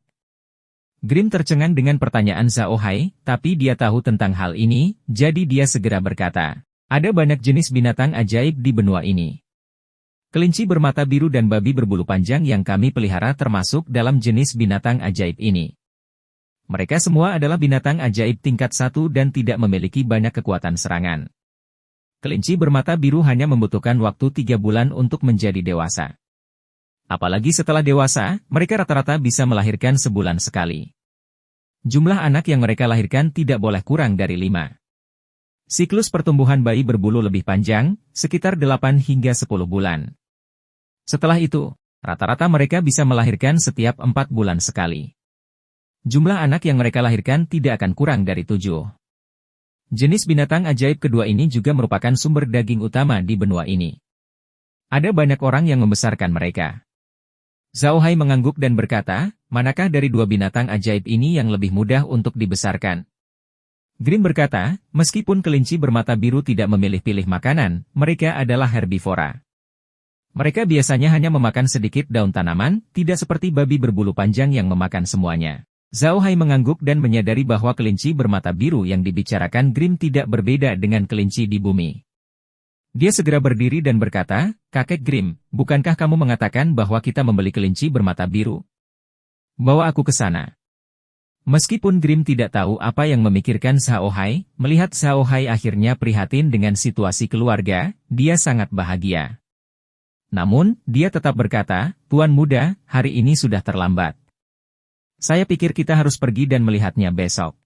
Grim tercengang dengan pertanyaan Zhao Hai, tapi dia tahu tentang hal ini, jadi dia segera berkata, "Ada banyak jenis binatang ajaib di benua ini. Kelinci bermata biru dan babi berbulu panjang yang kami pelihara termasuk dalam jenis binatang ajaib ini. Mereka semua adalah binatang ajaib tingkat 1 dan tidak memiliki banyak kekuatan serangan. Kelinci bermata biru hanya membutuhkan waktu 3 bulan untuk menjadi dewasa. Apalagi setelah dewasa, mereka rata-rata bisa melahirkan sebulan sekali. Jumlah anak yang mereka lahirkan tidak boleh kurang dari 5. Siklus pertumbuhan bayi berbulu lebih panjang, sekitar 8 hingga 10 bulan. Setelah itu, rata-rata mereka bisa melahirkan setiap 4 bulan sekali. Jumlah anak yang mereka lahirkan tidak akan kurang dari 7. Jenis binatang ajaib kedua ini juga merupakan sumber daging utama di benua ini. Ada banyak orang yang membesarkan mereka." Zhao Hai mengangguk dan berkata, "Manakah dari 2 binatang ajaib ini yang lebih mudah untuk dibesarkan?" Grim berkata, "Meskipun kelinci bermata biru tidak memilih-pilih makanan, mereka adalah herbivora. Mereka biasanya hanya memakan sedikit daun tanaman, tidak seperti babi berbulu panjang yang memakan semuanya." Zhao Hai mengangguk dan menyadari bahwa kelinci bermata biru yang dibicarakan Grim tidak berbeda dengan kelinci di bumi. Dia segera berdiri dan berkata, "Kakek Grim, bukankah kamu mengatakan bahwa kita membeli kelinci bermata biru? Bawa aku ke sana." Meskipun Grim tidak tahu apa yang memikirkan Zhao Hai, melihat Zhao Hai akhirnya prihatin dengan situasi keluarga, dia sangat bahagia. Namun, dia tetap berkata, "Tuan muda, hari ini sudah terlambat. Saya pikir kita harus pergi dan melihatnya besok.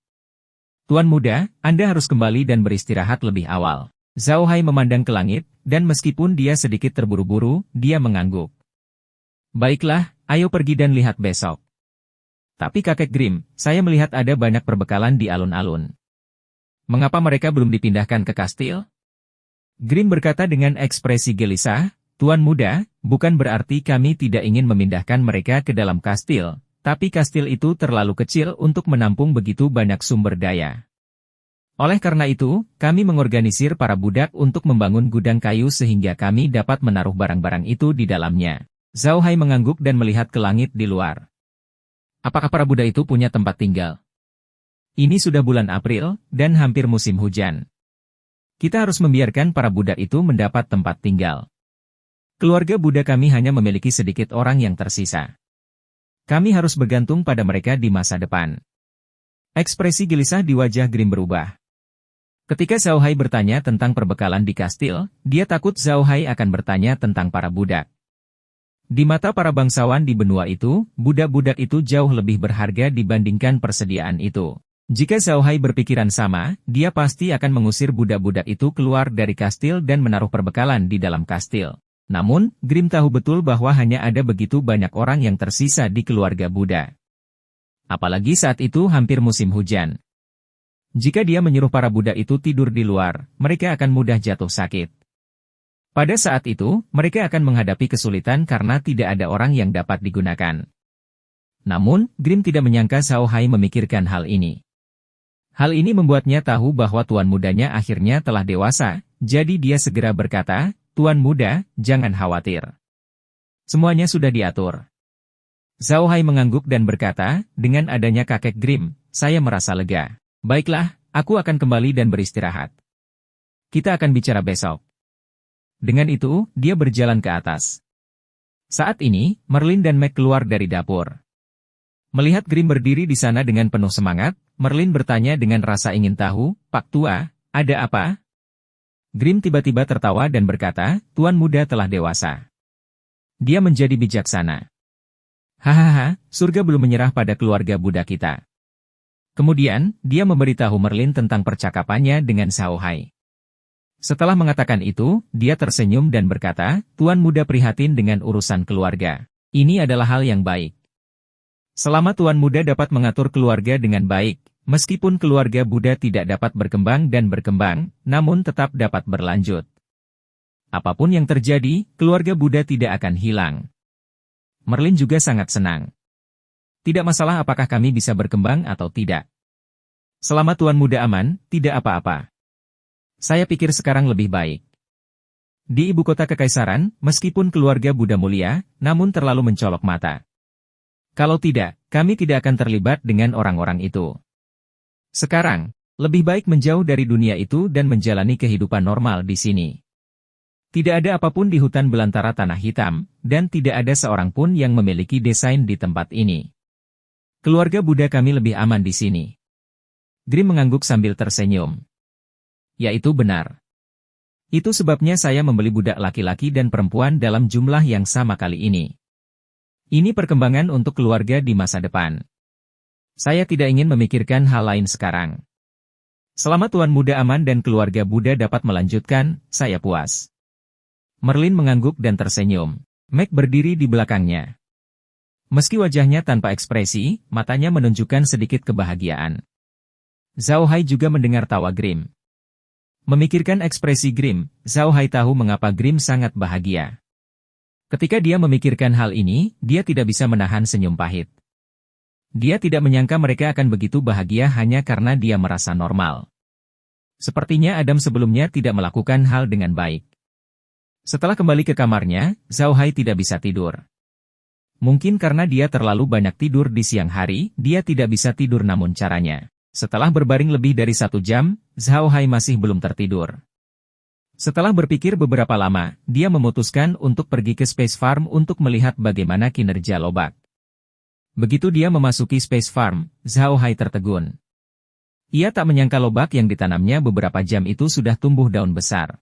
Tuan muda, Anda harus kembali dan beristirahat lebih awal." Zhao Hai memandang ke langit, dan meskipun dia sedikit terburu-buru, dia mengangguk. "Baiklah, ayo pergi dan lihat besok. Tapi kakek Grim, saya melihat ada banyak perbekalan di alun-alun. Mengapa mereka belum dipindahkan ke kastil?" Grim berkata dengan ekspresi gelisah, "Tuan muda, bukan berarti kami tidak ingin memindahkan mereka ke dalam kastil, tapi kastil itu terlalu kecil untuk menampung begitu banyak sumber daya. Oleh karena itu, kami mengorganisir para budak untuk membangun gudang kayu sehingga kami dapat menaruh barang-barang itu di dalamnya. Zhao Hai mengangguk dan melihat ke langit di luar. Apakah para budak itu punya tempat tinggal? Ini sudah bulan April, dan hampir musim hujan. Kita harus membiarkan para budak itu mendapat tempat tinggal. Keluarga budak kami hanya memiliki sedikit orang yang tersisa. Kami harus bergantung pada mereka di masa depan. Ekspresi gelisah di wajah Grim berubah. Ketika Zhao Hai bertanya tentang perbekalan di kastil, dia takut Zhao Hai akan bertanya tentang para budak. Di mata para bangsawan di benua itu, budak-budak itu jauh lebih berharga dibandingkan persediaan itu. Jika Zhao Hai berpikiran sama, dia pasti akan mengusir budak-budak itu keluar dari kastil dan menaruh perbekalan di dalam kastil. Namun, Grim tahu betul bahwa hanya ada begitu banyak orang yang tersisa di keluarga Buddha. Apalagi saat itu hampir musim hujan. Jika dia menyuruh para budak itu tidur di luar, mereka akan mudah jatuh sakit. Pada saat itu, mereka akan menghadapi kesulitan karena tidak ada orang yang dapat digunakan. Namun, Grim tidak menyangka Zhao Hai memikirkan hal ini. Hal ini membuatnya tahu bahwa tuan mudanya akhirnya telah dewasa, jadi dia segera berkata, "Tuan muda, jangan khawatir. Semuanya sudah diatur." Zhao Hai mengangguk dan berkata, "Dengan adanya kakek Grim, saya merasa lega. Baiklah, aku akan kembali dan beristirahat. Kita akan bicara besok." Dengan itu, dia berjalan ke atas. Saat ini, Merlin dan Meg keluar dari dapur. Melihat Grim berdiri di sana dengan penuh semangat, Merlin bertanya dengan rasa ingin tahu, "Pak Tua, ada apa?" Grim tiba-tiba tertawa dan berkata, "Tuan muda telah dewasa. Dia menjadi bijaksana. Hahaha, surga belum menyerah pada keluarga Buddha kita." Kemudian, dia memberitahu Merlin tentang percakapannya dengan Zhao Hai. Setelah mengatakan itu, dia tersenyum dan berkata, "Tuan muda prihatin dengan urusan keluarga. Ini adalah hal yang baik. Selama Tuan muda dapat mengatur keluarga dengan baik, meskipun keluarga Buddha tidak dapat berkembang dan berkembang, namun tetap dapat berlanjut. Apapun yang terjadi, keluarga Buddha tidak akan hilang." Merlin juga sangat senang. "Tidak masalah apakah kami bisa berkembang atau tidak. Selama Tuan muda aman, tidak apa-apa. Saya pikir sekarang lebih baik. Di ibu kota kekaisaran, meskipun keluarga Buddha mulia, namun terlalu mencolok mata. Kalau tidak, kami tidak akan terlibat dengan orang-orang itu. Sekarang, lebih baik menjauh dari dunia itu dan menjalani kehidupan normal di sini. Tidak ada apapun di hutan belantara tanah hitam, dan tidak ada seorang pun yang memiliki desain di tempat ini. Keluarga Buddha kami lebih aman di sini." Grim mengangguk sambil tersenyum. "Yaitu benar. Itu sebabnya saya membeli budak laki-laki dan perempuan dalam jumlah yang sama kali ini. Ini perkembangan untuk keluarga di masa depan. Saya tidak ingin memikirkan hal lain sekarang. Selama Tuan muda aman dan keluarga Buddha dapat melanjutkan, saya puas." Merlin mengangguk dan tersenyum. Meg berdiri di belakangnya. Meski wajahnya tanpa ekspresi, matanya menunjukkan sedikit kebahagiaan. Zhao Hai juga mendengar tawa Grim. Memikirkan ekspresi Grim, Zhao Hai tahu mengapa Grim sangat bahagia. Ketika dia memikirkan hal ini, dia tidak bisa menahan senyum pahit. Dia tidak menyangka mereka akan begitu bahagia hanya karena dia merasa normal. Sepertinya Adam sebelumnya tidak melakukan hal dengan baik. Setelah kembali ke kamarnya, Zhao Hai tidak bisa tidur. Mungkin karena dia terlalu banyak tidur di siang hari, dia tidak bisa tidur namun caranya. Setelah berbaring lebih dari 1 jam, Zhao Hai masih belum tertidur. Setelah berpikir beberapa lama, dia memutuskan untuk pergi ke Space Farm untuk melihat bagaimana kinerja lobak. Begitu dia memasuki Space Farm, Zhao Hai tertegun. Ia tak menyangka lobak yang ditanamnya beberapa jam itu sudah tumbuh daun besar.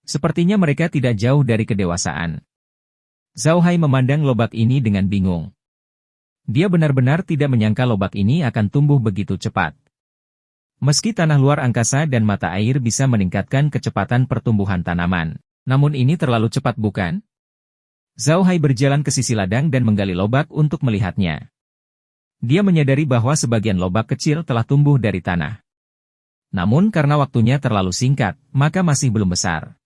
Sepertinya mereka tidak jauh dari kedewasaan. Zhao Hai memandang lobak ini dengan bingung. Dia benar-benar tidak menyangka lobak ini akan tumbuh begitu cepat. Meski tanah luar angkasa dan mata air bisa meningkatkan kecepatan pertumbuhan tanaman, namun ini terlalu cepat bukan? Zhao Hai berjalan ke sisi ladang dan menggali lobak untuk melihatnya. Dia menyadari bahwa sebagian lobak kecil telah tumbuh dari tanah. Namun karena waktunya terlalu singkat, maka masih belum besar.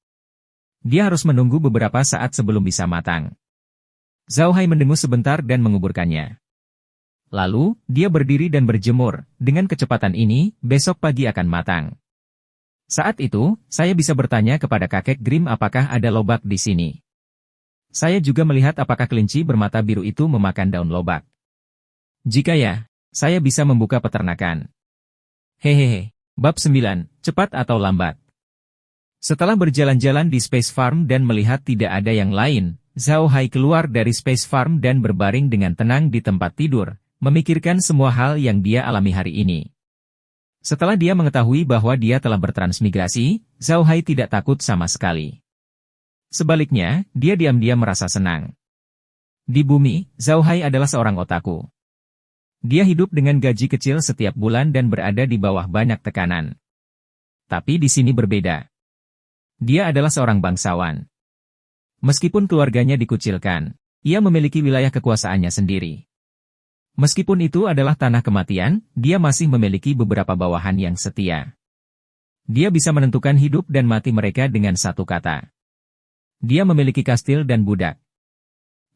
Dia harus menunggu beberapa saat sebelum bisa matang. Zhao Hai mendengus sebentar dan menguburkannya. Lalu, dia berdiri dan berjemur. Dengan kecepatan ini, besok pagi akan matang. Saat itu, saya bisa bertanya kepada kakek Grim apakah ada lobak di sini. Saya juga melihat apakah kelinci bermata biru itu memakan daun lobak. Jika ya, saya bisa membuka peternakan. Hehehe. Bab 9, cepat atau lambat. Setelah berjalan-jalan di Space Farm dan melihat tidak ada yang lain, Zhao Hai keluar dari Space Farm dan berbaring dengan tenang di tempat tidur, memikirkan semua hal yang dia alami hari ini. Setelah dia mengetahui bahwa dia telah bertransmigrasi, Zhao Hai tidak takut sama sekali. Sebaliknya, dia diam-diam merasa senang. Di bumi, Zhao Hai adalah seorang otaku. Dia hidup dengan gaji kecil setiap bulan dan berada di bawah banyak tekanan. Tapi di sini berbeda. Dia adalah seorang bangsawan. Meskipun keluarganya dikucilkan, ia memiliki wilayah kekuasaannya sendiri. Meskipun itu adalah tanah kematian, dia masih memiliki beberapa bawahan yang setia. Dia bisa menentukan hidup dan mati mereka dengan satu kata. Dia memiliki kastil dan budak.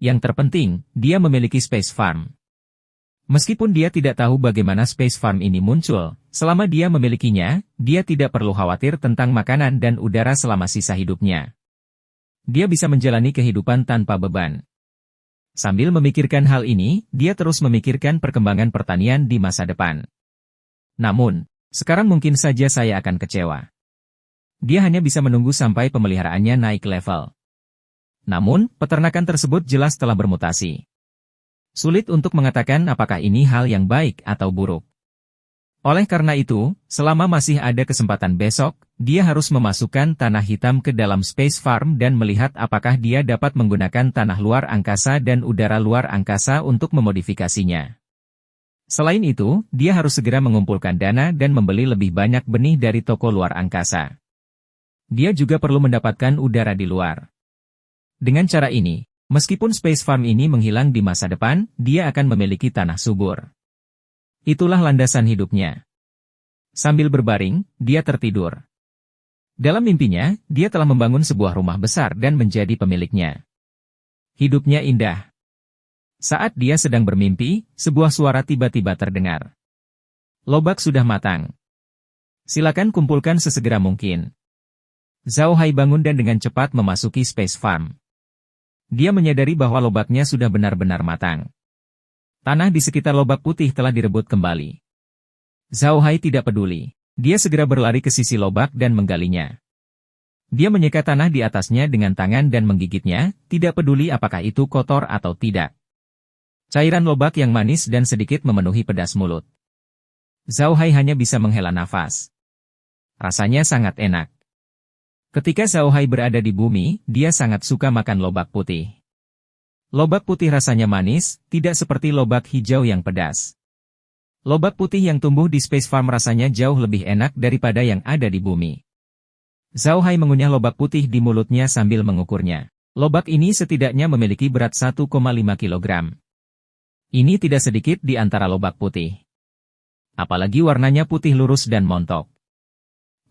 Yang terpenting, dia memiliki Space Farm. Meskipun dia tidak tahu bagaimana Space Farm ini muncul, selama dia memilikinya, dia tidak perlu khawatir tentang makanan dan udara selama sisa hidupnya. Dia bisa menjalani kehidupan tanpa beban. Sambil memikirkan hal ini, dia terus memikirkan perkembangan pertanian di masa depan. Namun, sekarang mungkin saja saya akan kecewa. Dia hanya bisa menunggu sampai pemeliharaannya naik level. Namun, peternakan tersebut jelas telah bermutasi. Sulit untuk mengatakan apakah ini hal yang baik atau buruk. Oleh karena itu, selama masih ada kesempatan besok, dia harus memasukkan tanah hitam ke dalam Space Farm dan melihat apakah dia dapat menggunakan tanah luar angkasa dan udara luar angkasa untuk memodifikasinya. Selain itu, dia harus segera mengumpulkan dana dan membeli lebih banyak benih dari toko luar angkasa. Dia juga perlu mendapatkan udara di luar. Dengan cara ini, meskipun Space Farm ini menghilang di masa depan, dia akan memiliki tanah subur. Itulah landasan hidupnya. Sambil berbaring, dia tertidur. Dalam mimpinya, dia telah membangun sebuah rumah besar dan menjadi pemiliknya. Hidupnya indah. Saat dia sedang bermimpi, sebuah suara tiba-tiba terdengar. Lobak sudah matang. Silakan kumpulkan sesegera mungkin. Zhao Hai bangun dan dengan cepat memasuki Space Farm. Dia menyadari bahwa lobaknya sudah benar-benar matang. Tanah di sekitar lobak putih telah direbut kembali. Zhao Hai tidak peduli. Dia segera berlari ke sisi lobak dan menggalinya. Dia menyeka tanah di atasnya dengan tangan dan menggigitnya, tidak peduli apakah itu kotor atau tidak. Cairan lobak yang manis dan sedikit memenuhi pedas mulut. Zhao Hai hanya bisa menghela nafas. Rasanya sangat enak. Ketika Zhao Hai berada di bumi, dia sangat suka makan lobak putih. Lobak putih rasanya manis, tidak seperti lobak hijau yang pedas. Lobak putih yang tumbuh di Space Farm rasanya jauh lebih enak daripada yang ada di bumi. Zhao Hai mengunyah lobak putih di mulutnya sambil mengukurnya. Lobak ini setidaknya memiliki berat 1,5 kg. Ini tidak sedikit di antara lobak putih. Apalagi warnanya putih lurus dan montok.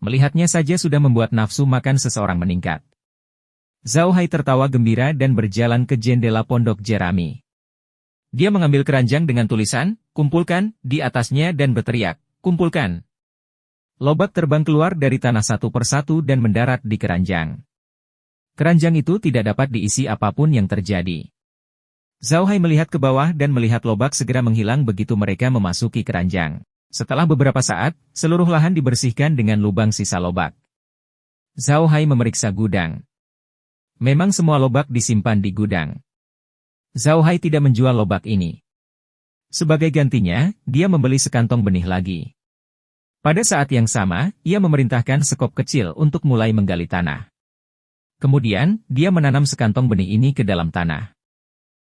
Melihatnya saja sudah membuat nafsu makan seseorang meningkat. Zhao Hai tertawa gembira dan berjalan ke jendela pondok jerami. Dia mengambil keranjang dengan tulisan, "Kumpulkan," di atasnya dan berteriak, "Kumpulkan." Lobak terbang keluar dari tanah satu persatu dan mendarat di keranjang. Keranjang itu tidak dapat diisi apapun yang terjadi. Zhao Hai melihat ke bawah dan melihat lobak segera menghilang begitu mereka memasuki keranjang. Setelah beberapa saat, seluruh lahan dibersihkan dengan lubang sisa lobak. Zhao Hai memeriksa gudang. Memang semua lobak disimpan di gudang. Zhao Hai tidak menjual lobak ini. Sebagai gantinya, dia membeli sekantong benih lagi. Pada saat yang sama, ia memerintahkan sekop kecil untuk mulai menggali tanah. Kemudian, dia menanam sekantong benih ini ke dalam tanah.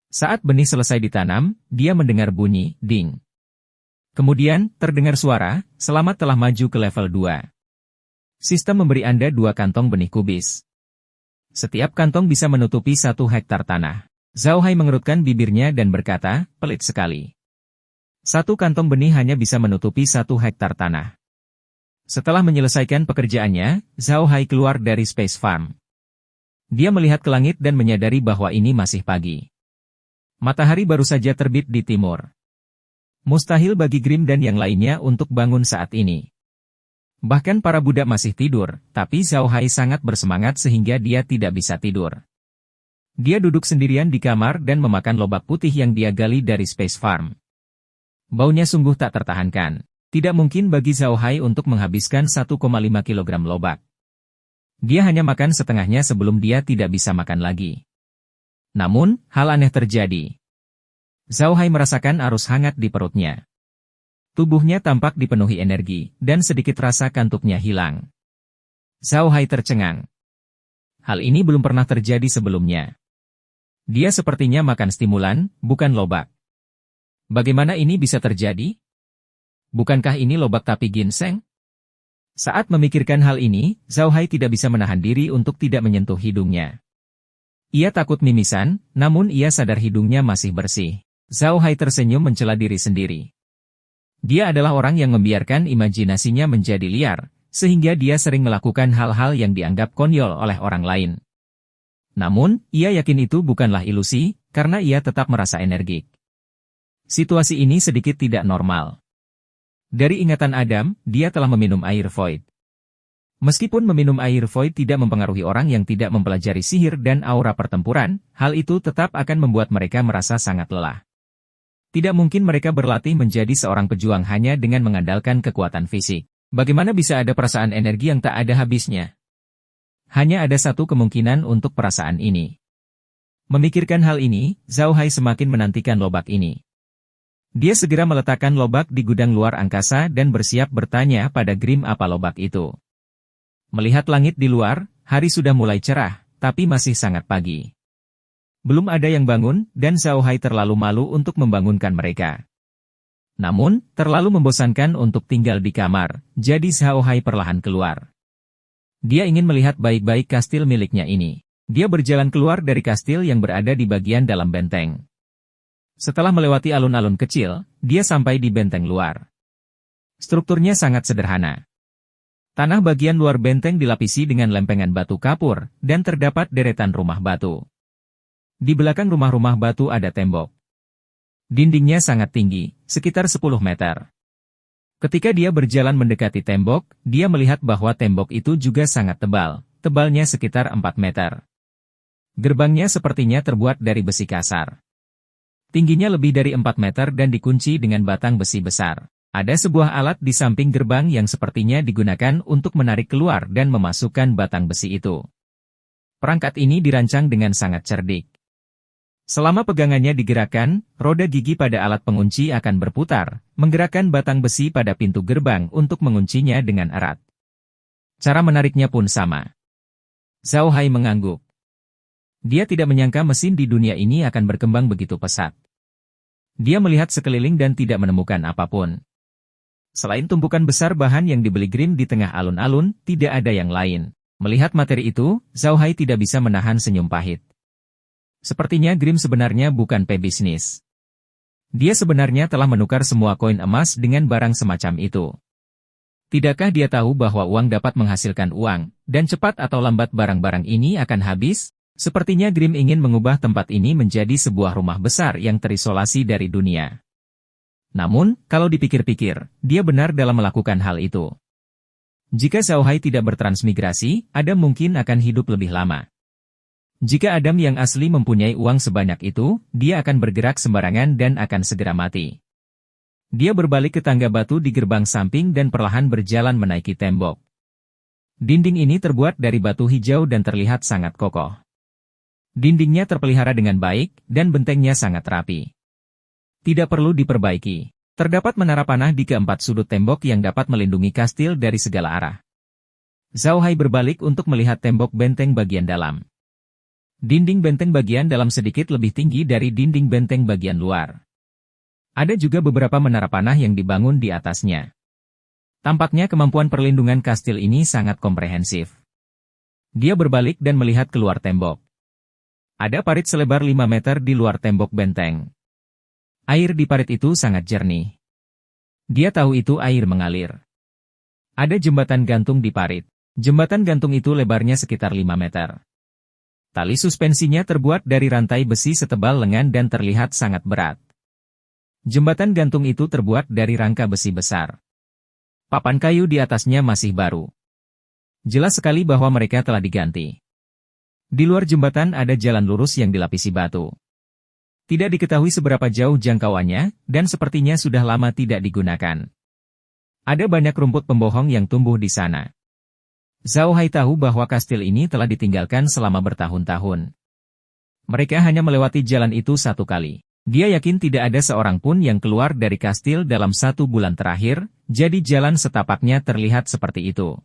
Saat benih selesai ditanam, dia mendengar bunyi, ding. Kemudian, terdengar suara, "Selamat telah maju ke level 2. Sistem memberi Anda 2 kantong benih kubis. Setiap kantong bisa menutupi 1 hektar tanah." Zhao Hai mengerutkan bibirnya dan berkata, "Pelit sekali. 1 kantong benih hanya bisa menutupi 1 hektar tanah." Setelah menyelesaikan pekerjaannya, Zhao Hai keluar dari Space Farm. Dia melihat ke langit dan menyadari bahwa ini masih pagi. Matahari baru saja terbit di timur. Mustahil bagi Grim dan yang lainnya untuk bangun saat ini. Bahkan para budak masih tidur, tapi Zhao Hai sangat bersemangat sehingga dia tidak bisa tidur. Dia duduk sendirian di kamar dan memakan lobak putih yang dia gali dari Space Farm. Baunya sungguh tak tertahankan. Tidak mungkin bagi Zhao Hai untuk menghabiskan 1,5 kilogram lobak. Dia hanya makan setengahnya sebelum dia tidak bisa makan lagi. Namun, hal aneh terjadi. Zhao Hai merasakan arus hangat di perutnya. Tubuhnya tampak dipenuhi energi, dan sedikit rasa kantuknya hilang. Zhao Hai tercengang. Hal ini belum pernah terjadi sebelumnya. Dia sepertinya makan stimulan, bukan lobak. Bagaimana ini bisa terjadi? Bukankah ini lobak tapi ginseng? Saat memikirkan hal ini, Zhao Hai tidak bisa menahan diri untuk tidak menyentuh hidungnya. Ia takut mimisan, namun ia sadar hidungnya masih bersih. Zhao Hai tersenyum mencela diri sendiri. Dia adalah orang yang membiarkan imajinasinya menjadi liar, sehingga dia sering melakukan hal-hal yang dianggap konyol oleh orang lain. Namun, ia yakin itu bukanlah ilusi, karena ia tetap merasa energik. Situasi ini sedikit tidak normal. Dari ingatan Adam, dia telah meminum air void. Meskipun meminum air void tidak mempengaruhi orang yang tidak mempelajari sihir dan aura pertempuran, hal itu tetap akan membuat mereka merasa sangat lelah. Tidak mungkin mereka berlatih menjadi seorang pejuang hanya dengan mengandalkan kekuatan fisik. Bagaimana bisa ada perasaan energi yang tak ada habisnya? Hanya ada satu kemungkinan untuk perasaan ini. Memikirkan hal ini, Zhao Hai semakin menantikan lobak ini. Dia segera meletakkan lobak di gudang luar angkasa dan bersiap bertanya pada Grim apa lobak itu. Melihat langit di luar, hari sudah mulai cerah, tapi masih sangat pagi. Belum ada yang bangun, dan Zhao Hai terlalu malu untuk membangunkan mereka. Namun, terlalu membosankan untuk tinggal di kamar, jadi Zhao Hai perlahan keluar. Dia ingin melihat baik-baik kastil miliknya ini. Dia berjalan keluar dari kastil yang berada di bagian dalam benteng. Setelah melewati alun-alun kecil, dia sampai di benteng luar. Strukturnya sangat sederhana. Tanah bagian luar benteng dilapisi dengan lempengan batu kapur, dan terdapat deretan rumah batu. Di belakang rumah-rumah batu ada tembok. Dindingnya sangat tinggi, sekitar 10 meter. Ketika dia berjalan mendekati tembok, dia melihat bahwa tembok itu juga sangat tebal, tebalnya sekitar 4 meter. Gerbangnya sepertinya terbuat dari besi kasar. Tingginya lebih dari 4 meter dan dikunci dengan batang besi besar. Ada sebuah alat di samping gerbang yang sepertinya digunakan untuk menarik keluar dan memasukkan batang besi itu. Perangkat ini dirancang dengan sangat cerdik. Selama pegangannya digerakkan, roda gigi pada alat pengunci akan berputar, menggerakkan batang besi pada pintu gerbang untuk menguncinya dengan erat. Cara menariknya pun sama. Zhao Hai mengangguk. Dia tidak menyangka mesin di dunia ini akan berkembang begitu pesat. Dia melihat sekeliling dan tidak menemukan apapun. Selain tumpukan besar bahan yang dibeli Grim di tengah alun-alun, tidak ada yang lain. Melihat materi itu, Zhao Hai tidak bisa menahan senyum pahit. Sepertinya Grim sebenarnya bukan pebisnis. Dia sebenarnya telah menukar semua koin emas dengan barang semacam itu. Tidakkah dia tahu bahwa uang dapat menghasilkan uang, dan cepat atau lambat barang-barang ini akan habis? Sepertinya Grim ingin mengubah tempat ini menjadi sebuah rumah besar yang terisolasi dari dunia. Namun, kalau dipikir-pikir, dia benar dalam melakukan hal itu. Jika Zhao Hai tidak bertransmigrasi, Adam mungkin akan hidup lebih lama. Jika Adam yang asli mempunyai uang sebanyak itu, dia akan bergerak sembarangan dan akan segera mati. Dia berbalik ke tangga batu di gerbang samping dan perlahan berjalan menaiki tembok. Dinding ini terbuat dari batu hijau dan terlihat sangat kokoh. Dindingnya terpelihara dengan baik, dan bentengnya sangat rapi. Tidak perlu diperbaiki. Terdapat menara panah di keempat sudut tembok yang dapat melindungi kastil dari segala arah. Zhao Hai berbalik untuk melihat tembok benteng bagian dalam. Dinding benteng bagian dalam sedikit lebih tinggi dari dinding benteng bagian luar. Ada juga beberapa menara panah yang dibangun di atasnya. Tampaknya kemampuan perlindungan kastil ini sangat komprehensif. Dia berbalik dan melihat keluar tembok. Ada parit selebar 5 meter di luar tembok benteng. Air di parit itu sangat jernih. Dia tahu itu air mengalir. Ada jembatan gantung di parit. Jembatan gantung itu lebarnya sekitar 5 meter. Tali suspensinya terbuat dari rantai besi setebal lengan dan terlihat sangat berat. Jembatan gantung itu terbuat dari rangka besi besar. Papan kayu di atasnya masih baru. Jelas sekali bahwa mereka telah diganti. Di luar jembatan ada jalan lurus yang dilapisi batu. Tidak diketahui seberapa jauh jangkauannya, dan sepertinya sudah lama tidak digunakan. Ada banyak rumput pembohong yang tumbuh di sana. Zhao Hai tahu bahwa kastil ini telah ditinggalkan selama bertahun-tahun. Mereka hanya melewati jalan itu satu kali. Dia yakin tidak ada seorang pun yang keluar dari kastil dalam 1 bulan terakhir, jadi jalan setapaknya terlihat seperti itu.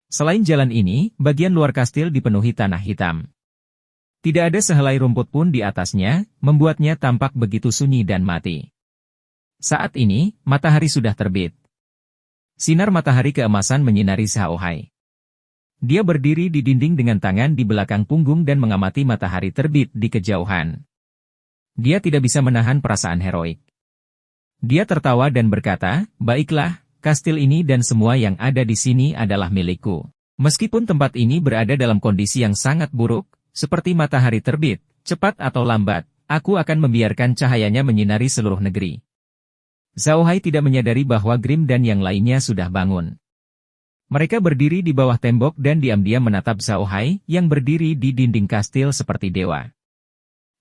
Selain jalan ini, bagian luar kastil dipenuhi tanah hitam. Tidak ada sehelai rumput pun di atasnya, membuatnya tampak begitu sunyi dan mati. Saat ini, matahari sudah terbit. Sinar matahari keemasan menyinari Zhao Hai. Dia berdiri di dinding dengan tangan di belakang punggung dan mengamati matahari terbit di kejauhan. Dia tidak bisa menahan perasaan heroik. Dia tertawa dan berkata, "Baiklah, kastil ini dan semua yang ada di sini adalah milikku. Meskipun tempat ini berada dalam kondisi yang sangat buruk, seperti matahari terbit, cepat atau lambat, aku akan membiarkan cahayanya menyinari seluruh negeri." Zhao Hai tidak menyadari bahwa Grim dan yang lainnya sudah bangun. Mereka berdiri di bawah tembok dan diam-diam menatap Zhao Hai yang berdiri di dinding kastil seperti dewa.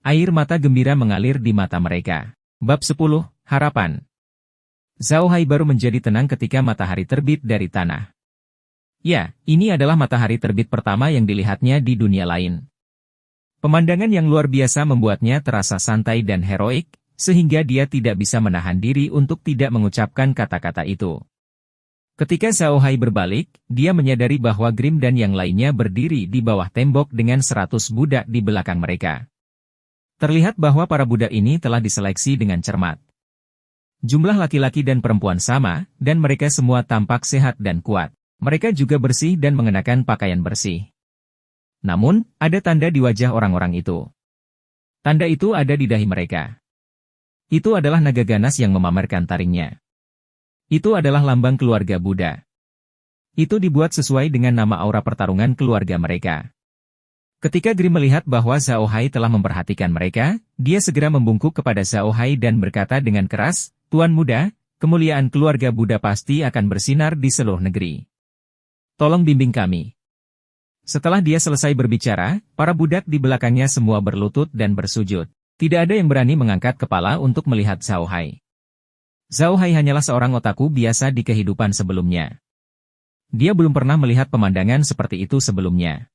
Air mata gembira mengalir di mata mereka. Bab 10, Harapan. Zhao Hai baru menjadi tenang ketika matahari terbit dari tanah. Ya, ini adalah matahari terbit pertama yang dilihatnya di dunia lain. Pemandangan yang luar biasa membuatnya terasa santai dan heroik, sehingga dia tidak bisa menahan diri untuk tidak mengucapkan kata-kata itu. Ketika Zhao Hai berbalik, dia menyadari bahwa Grim dan yang lainnya berdiri di bawah tembok dengan 100 budak di belakang mereka. Terlihat bahwa para budak ini telah diseleksi dengan cermat. Jumlah laki-laki dan perempuan sama, dan mereka semua tampak sehat dan kuat. Mereka juga bersih dan mengenakan pakaian bersih. Namun, ada tanda di wajah orang-orang itu. Tanda itu ada di dahi mereka. Itu adalah naga ganas yang memamerkan taringnya. Itu adalah lambang keluarga Buddha. Itu dibuat sesuai dengan nama aura pertarungan keluarga mereka. Ketika Grim melihat bahwa Zhao Hai telah memperhatikan mereka, dia segera membungkuk kepada Zhao Hai dan berkata dengan keras, "Tuan muda, kemuliaan keluarga Buddha pasti akan bersinar di seluruh negeri. Tolong bimbing kami." Setelah dia selesai berbicara, para budak di belakangnya semua berlutut dan bersujud. Tidak ada yang berani mengangkat kepala untuk melihat Zhao Hai. Zhao Hai hanyalah seorang otaku biasa di kehidupan sebelumnya. Dia belum pernah melihat pemandangan seperti itu sebelumnya.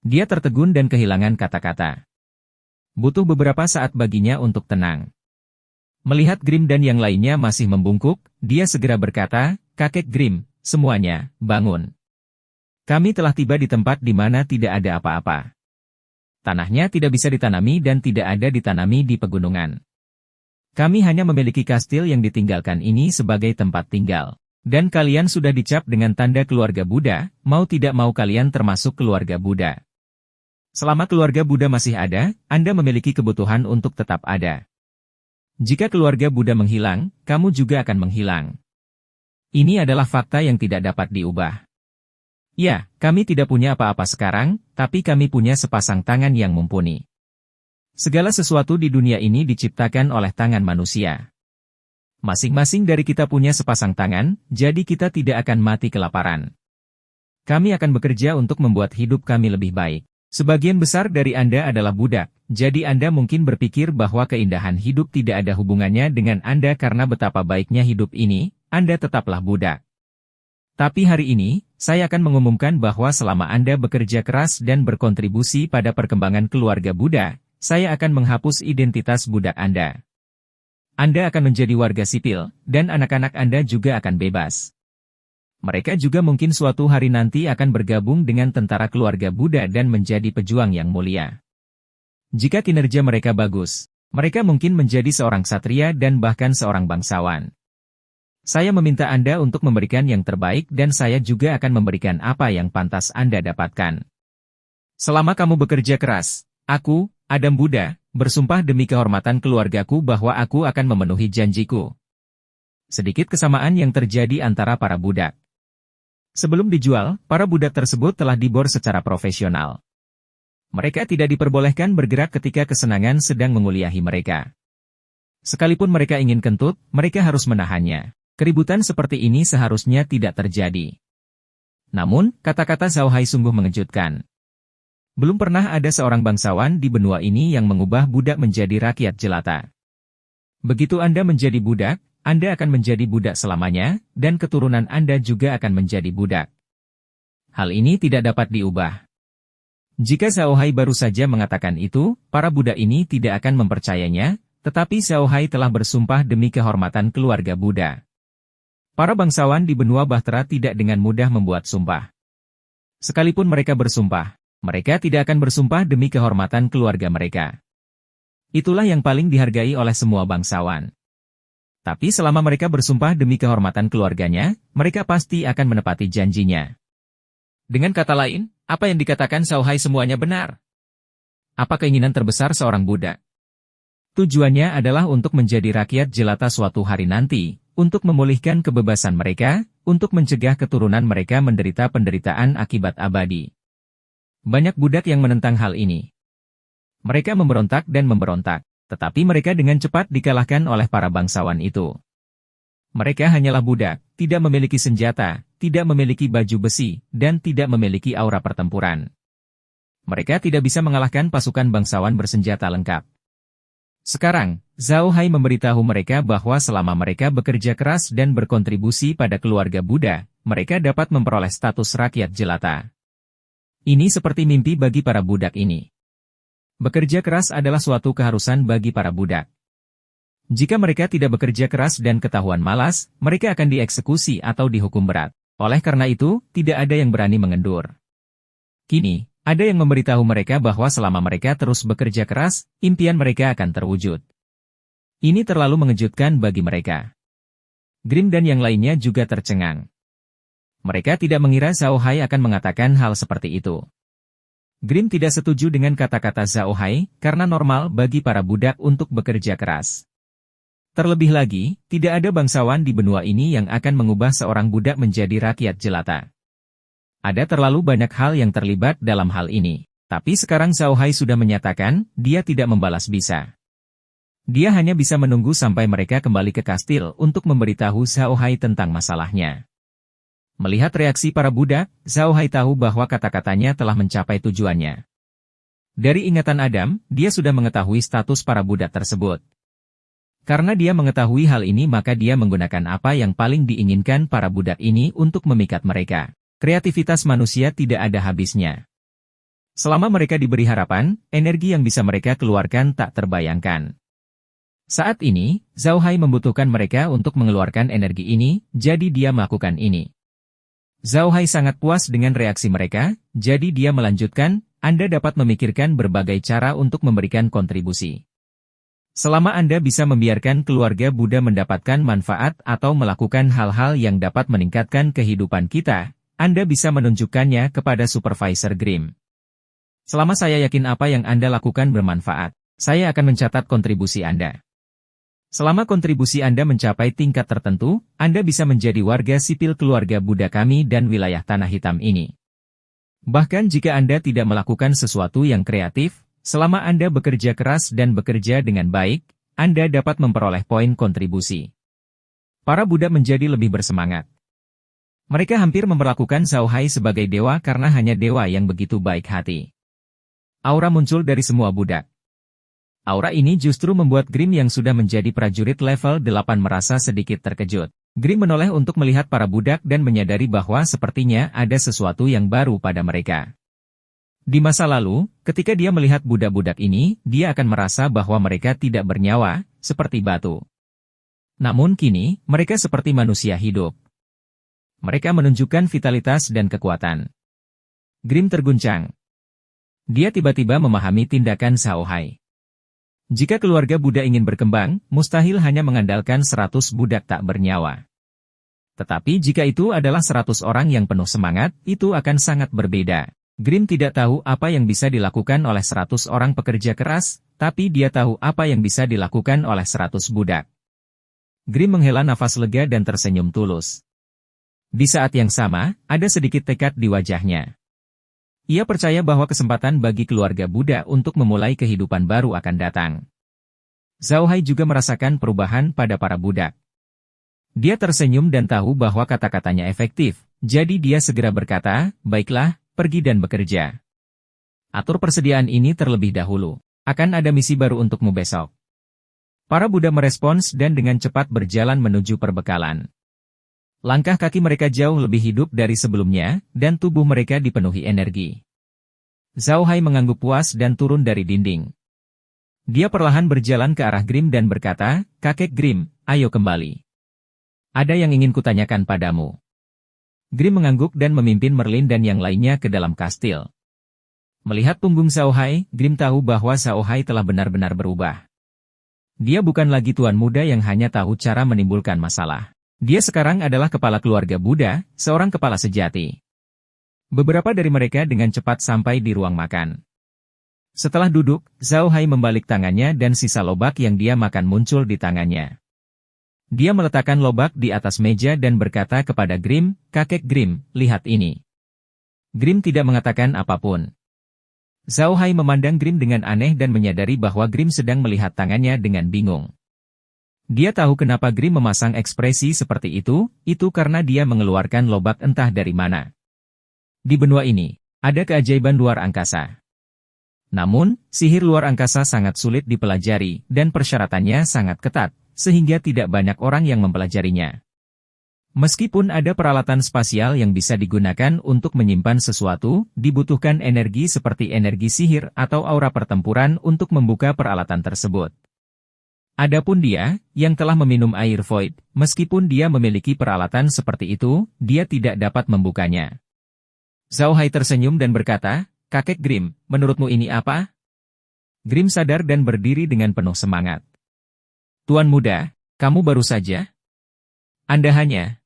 Dia tertegun dan kehilangan kata-kata. Butuh beberapa saat baginya untuk tenang. Melihat Grim dan yang lainnya masih membungkuk, dia segera berkata, "Kakek Grim, semuanya, bangun. Kami telah tiba di tempat di mana tidak ada apa-apa. Tanahnya tidak bisa ditanami dan tidak ada ditanami di pegunungan. Kami hanya memiliki kastil yang ditinggalkan ini sebagai tempat tinggal. Dan kalian sudah dicap dengan tanda keluarga Buddha, mau tidak mau kalian termasuk keluarga Buddha. Selama keluarga Buddha masih ada, Anda memiliki kebutuhan untuk tetap ada. Jika keluarga Buddha menghilang, kamu juga akan menghilang. Ini adalah fakta yang tidak dapat diubah. Ya, kami tidak punya apa-apa sekarang, tapi kami punya sepasang tangan yang mumpuni. Segala sesuatu di dunia ini diciptakan oleh tangan manusia. Masing-masing dari kita punya sepasang tangan, jadi kita tidak akan mati kelaparan. Kami akan bekerja untuk membuat hidup kami lebih baik. Sebagian besar dari Anda adalah budak, jadi Anda mungkin berpikir bahwa keindahan hidup tidak ada hubungannya dengan Anda karena betapa baiknya hidup ini, Anda tetaplah budak. Tapi hari ini, saya akan mengumumkan bahwa selama Anda bekerja keras dan berkontribusi pada perkembangan keluarga Buddha, saya akan menghapus identitas budak Anda. Anda akan menjadi warga sipil, dan anak-anak Anda juga akan bebas. Mereka juga mungkin suatu hari nanti akan bergabung dengan tentara keluarga Buddha dan menjadi pejuang yang mulia. Jika kinerja mereka bagus, mereka mungkin menjadi seorang satria dan bahkan seorang bangsawan. Saya meminta Anda untuk memberikan yang terbaik dan saya juga akan memberikan apa yang pantas Anda dapatkan. Selama kamu bekerja keras, aku, Adam Buddha, bersumpah demi kehormatan keluargaku bahwa aku akan memenuhi janjiku. Sedikit kesamaan yang terjadi antara para budak. Sebelum dijual, para budak tersebut telah dibor secara profesional. Mereka tidak diperbolehkan bergerak ketika kesenangan sedang menguliahi mereka. Sekalipun mereka ingin kentut, mereka harus menahannya. Keributan seperti ini seharusnya tidak terjadi. Namun, kata-kata Zhao Hai sungguh mengejutkan. Belum pernah ada seorang bangsawan di benua ini yang mengubah budak menjadi rakyat jelata. Begitu Anda menjadi budak, Anda akan menjadi budak selamanya, dan keturunan Anda juga akan menjadi budak. Hal ini tidak dapat diubah. Jika Zhao Hai baru saja mengatakan itu, para budak ini tidak akan mempercayainya, tetapi Zhao Hai telah bersumpah demi kehormatan keluarga Buddha. Para bangsawan di benua Bahtera tidak dengan mudah membuat sumpah. Sekalipun mereka bersumpah, mereka tidak akan bersumpah demi kehormatan keluarga mereka. Itulah yang paling dihargai oleh semua bangsawan. Tapi selama mereka bersumpah demi kehormatan keluarganya, mereka pasti akan menepati janjinya. Dengan kata lain, apa yang dikatakan Zhao Hai semuanya benar. Apa keinginan terbesar seorang budak? Tujuannya adalah untuk menjadi rakyat jelata suatu hari nanti, untuk memulihkan kebebasan mereka, untuk mencegah keturunan mereka menderita penderitaan akibat abadi. Banyak budak yang menentang hal ini. Mereka memberontak dan memberontak, tetapi mereka dengan cepat dikalahkan oleh para bangsawan itu. Mereka hanyalah budak, tidak memiliki senjata, tidak memiliki baju besi, dan tidak memiliki aura pertempuran. Mereka tidak bisa mengalahkan pasukan bangsawan bersenjata lengkap. Sekarang, Zhao Hai memberitahu mereka bahwa selama mereka bekerja keras dan berkontribusi pada keluarga Buddha, mereka dapat memperoleh status rakyat jelata. Ini seperti mimpi bagi para budak ini. Bekerja keras adalah suatu keharusan bagi para budak. Jika mereka tidak bekerja keras dan ketahuan malas, mereka akan dieksekusi atau dihukum berat. Oleh karena itu, tidak ada yang berani mengendur. Kini, ada yang memberitahu mereka bahwa selama mereka terus bekerja keras, impian mereka akan terwujud. Ini terlalu mengejutkan bagi mereka. Grimm dan yang lainnya juga tercengang. Mereka tidak mengira Zhao Hai akan mengatakan hal seperti itu. Grimm tidak setuju dengan kata-kata Zhao Hai, karena normal bagi para budak untuk bekerja keras. Terlebih lagi, tidak ada bangsawan di benua ini yang akan mengubah seorang budak menjadi rakyat jelata. Ada terlalu banyak hal yang terlibat dalam hal ini. Tapi sekarang Zhao Hai sudah menyatakan, dia tidak membalas bisa. Dia hanya bisa menunggu sampai mereka kembali ke kastil untuk memberitahu Zhao Hai tentang masalahnya. Melihat reaksi para budak, Zhao Hai tahu bahwa kata-katanya telah mencapai tujuannya. Dari ingatan Adam, dia sudah mengetahui status para budak tersebut. Karena dia mengetahui hal ini maka dia menggunakan apa yang paling diinginkan para budak ini untuk memikat mereka. Kreativitas manusia tidak ada habisnya. Selama mereka diberi harapan, energi yang bisa mereka keluarkan tak terbayangkan. Saat ini, Zhao Hai membutuhkan mereka untuk mengeluarkan energi ini, jadi dia melakukan ini. Zhao Hai sangat puas dengan reaksi mereka, jadi dia melanjutkan, Anda dapat memikirkan berbagai cara untuk memberikan kontribusi. Selama Anda bisa membiarkan keluarga Buddha mendapatkan manfaat atau melakukan hal-hal yang dapat meningkatkan kehidupan kita, Anda bisa menunjukkannya kepada Supervisor Grimm. Selama saya yakin apa yang Anda lakukan bermanfaat, saya akan mencatat kontribusi Anda. Selama kontribusi Anda mencapai tingkat tertentu, Anda bisa menjadi warga sipil keluarga Buddha kami dan wilayah Tanah Hitam ini. Bahkan jika Anda tidak melakukan sesuatu yang kreatif, selama Anda bekerja keras dan bekerja dengan baik, Anda dapat memperoleh poin kontribusi. Para budak menjadi lebih bersemangat. Mereka hampir memperlakukan Zhao Hai sebagai dewa karena hanya dewa yang begitu baik hati. Aura muncul dari semua budak. Aura ini justru membuat Grimm yang sudah menjadi prajurit level 8 merasa sedikit terkejut. Grimm menoleh untuk melihat para budak dan menyadari bahwa sepertinya ada sesuatu yang baru pada mereka. Di masa lalu, ketika dia melihat budak-budak ini, dia akan merasa bahwa mereka tidak bernyawa, seperti batu. Namun kini, mereka seperti manusia hidup. Mereka menunjukkan vitalitas dan kekuatan. Grimm terguncang. Dia tiba-tiba memahami tindakan Zhao Hai. Jika keluarga Buddha ingin berkembang, mustahil hanya mengandalkan 100 budak tak bernyawa. Tetapi jika itu adalah 100 orang yang penuh semangat, itu akan sangat berbeda. Grimm tidak tahu apa yang bisa dilakukan oleh 100 orang pekerja keras, tapi dia tahu apa yang bisa dilakukan oleh 100 budak. Grimm menghela nafas lega dan tersenyum tulus. Di saat yang sama, ada sedikit tekad di wajahnya. Ia percaya bahwa kesempatan bagi keluarga Buddha untuk memulai kehidupan baru akan datang. Zhao Hai juga merasakan perubahan pada para budak. Dia tersenyum dan tahu bahwa kata-katanya efektif, jadi dia segera berkata, "Baiklah, pergi dan bekerja. Atur persediaan ini terlebih dahulu. Akan ada misi baru untukmu besok." Para Buddha merespons dan dengan cepat berjalan menuju perbekalan. Langkah kaki mereka jauh lebih hidup dari sebelumnya, dan tubuh mereka dipenuhi energi. Zhao Hai mengangguk puas dan turun dari dinding. Dia perlahan berjalan ke arah Grim dan berkata, "Kakek Grim, ayo kembali. Ada yang ingin kutanyakan padamu." Grim mengangguk dan memimpin Merlin dan yang lainnya ke dalam kastil. Melihat punggung Zhao Hai, Grim tahu bahwa Zhao Hai telah benar-benar berubah. Dia bukan lagi tuan muda yang hanya tahu cara menimbulkan masalah. Dia sekarang adalah kepala keluarga Buddha, seorang kepala sejati. Beberapa dari mereka dengan cepat sampai di ruang makan. Setelah duduk, Zhao Hai membalik tangannya dan sisa lobak yang dia makan muncul di tangannya. Dia meletakkan lobak di atas meja dan berkata kepada Grim, "Kakek Grim, lihat ini." Grim tidak mengatakan apapun. Zhao Hai memandang Grim dengan aneh dan menyadari bahwa Grim sedang melihat tangannya dengan bingung. Dia tahu kenapa Grim memasang ekspresi seperti itu karena dia mengeluarkan lobak entah dari mana. Di benua ini, ada keajaiban luar angkasa. Namun, sihir luar angkasa sangat sulit dipelajari dan persyaratannya sangat ketat, sehingga tidak banyak orang yang mempelajarinya. Meskipun ada peralatan spasial yang bisa digunakan untuk menyimpan sesuatu, dibutuhkan energi seperti energi sihir atau aura pertempuran untuk membuka peralatan tersebut. Adapun dia, yang telah meminum air void, meskipun dia memiliki peralatan seperti itu, dia tidak dapat membukanya. Zhao Hai tersenyum dan berkata, "Kakek Grim, menurutmu ini apa?" Grim sadar dan berdiri dengan penuh semangat. "Tuan muda, kamu baru saja? Anda hanya..."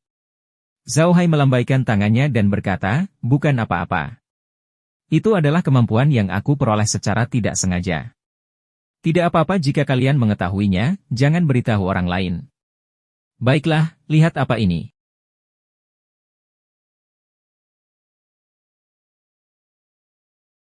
Zhao Hai melambaikan tangannya dan berkata, "Bukan apa-apa. Itu adalah kemampuan yang aku peroleh secara tidak sengaja. Tidak apa-apa jika kalian mengetahuinya, jangan beritahu orang lain." "Baiklah, lihat apa ini."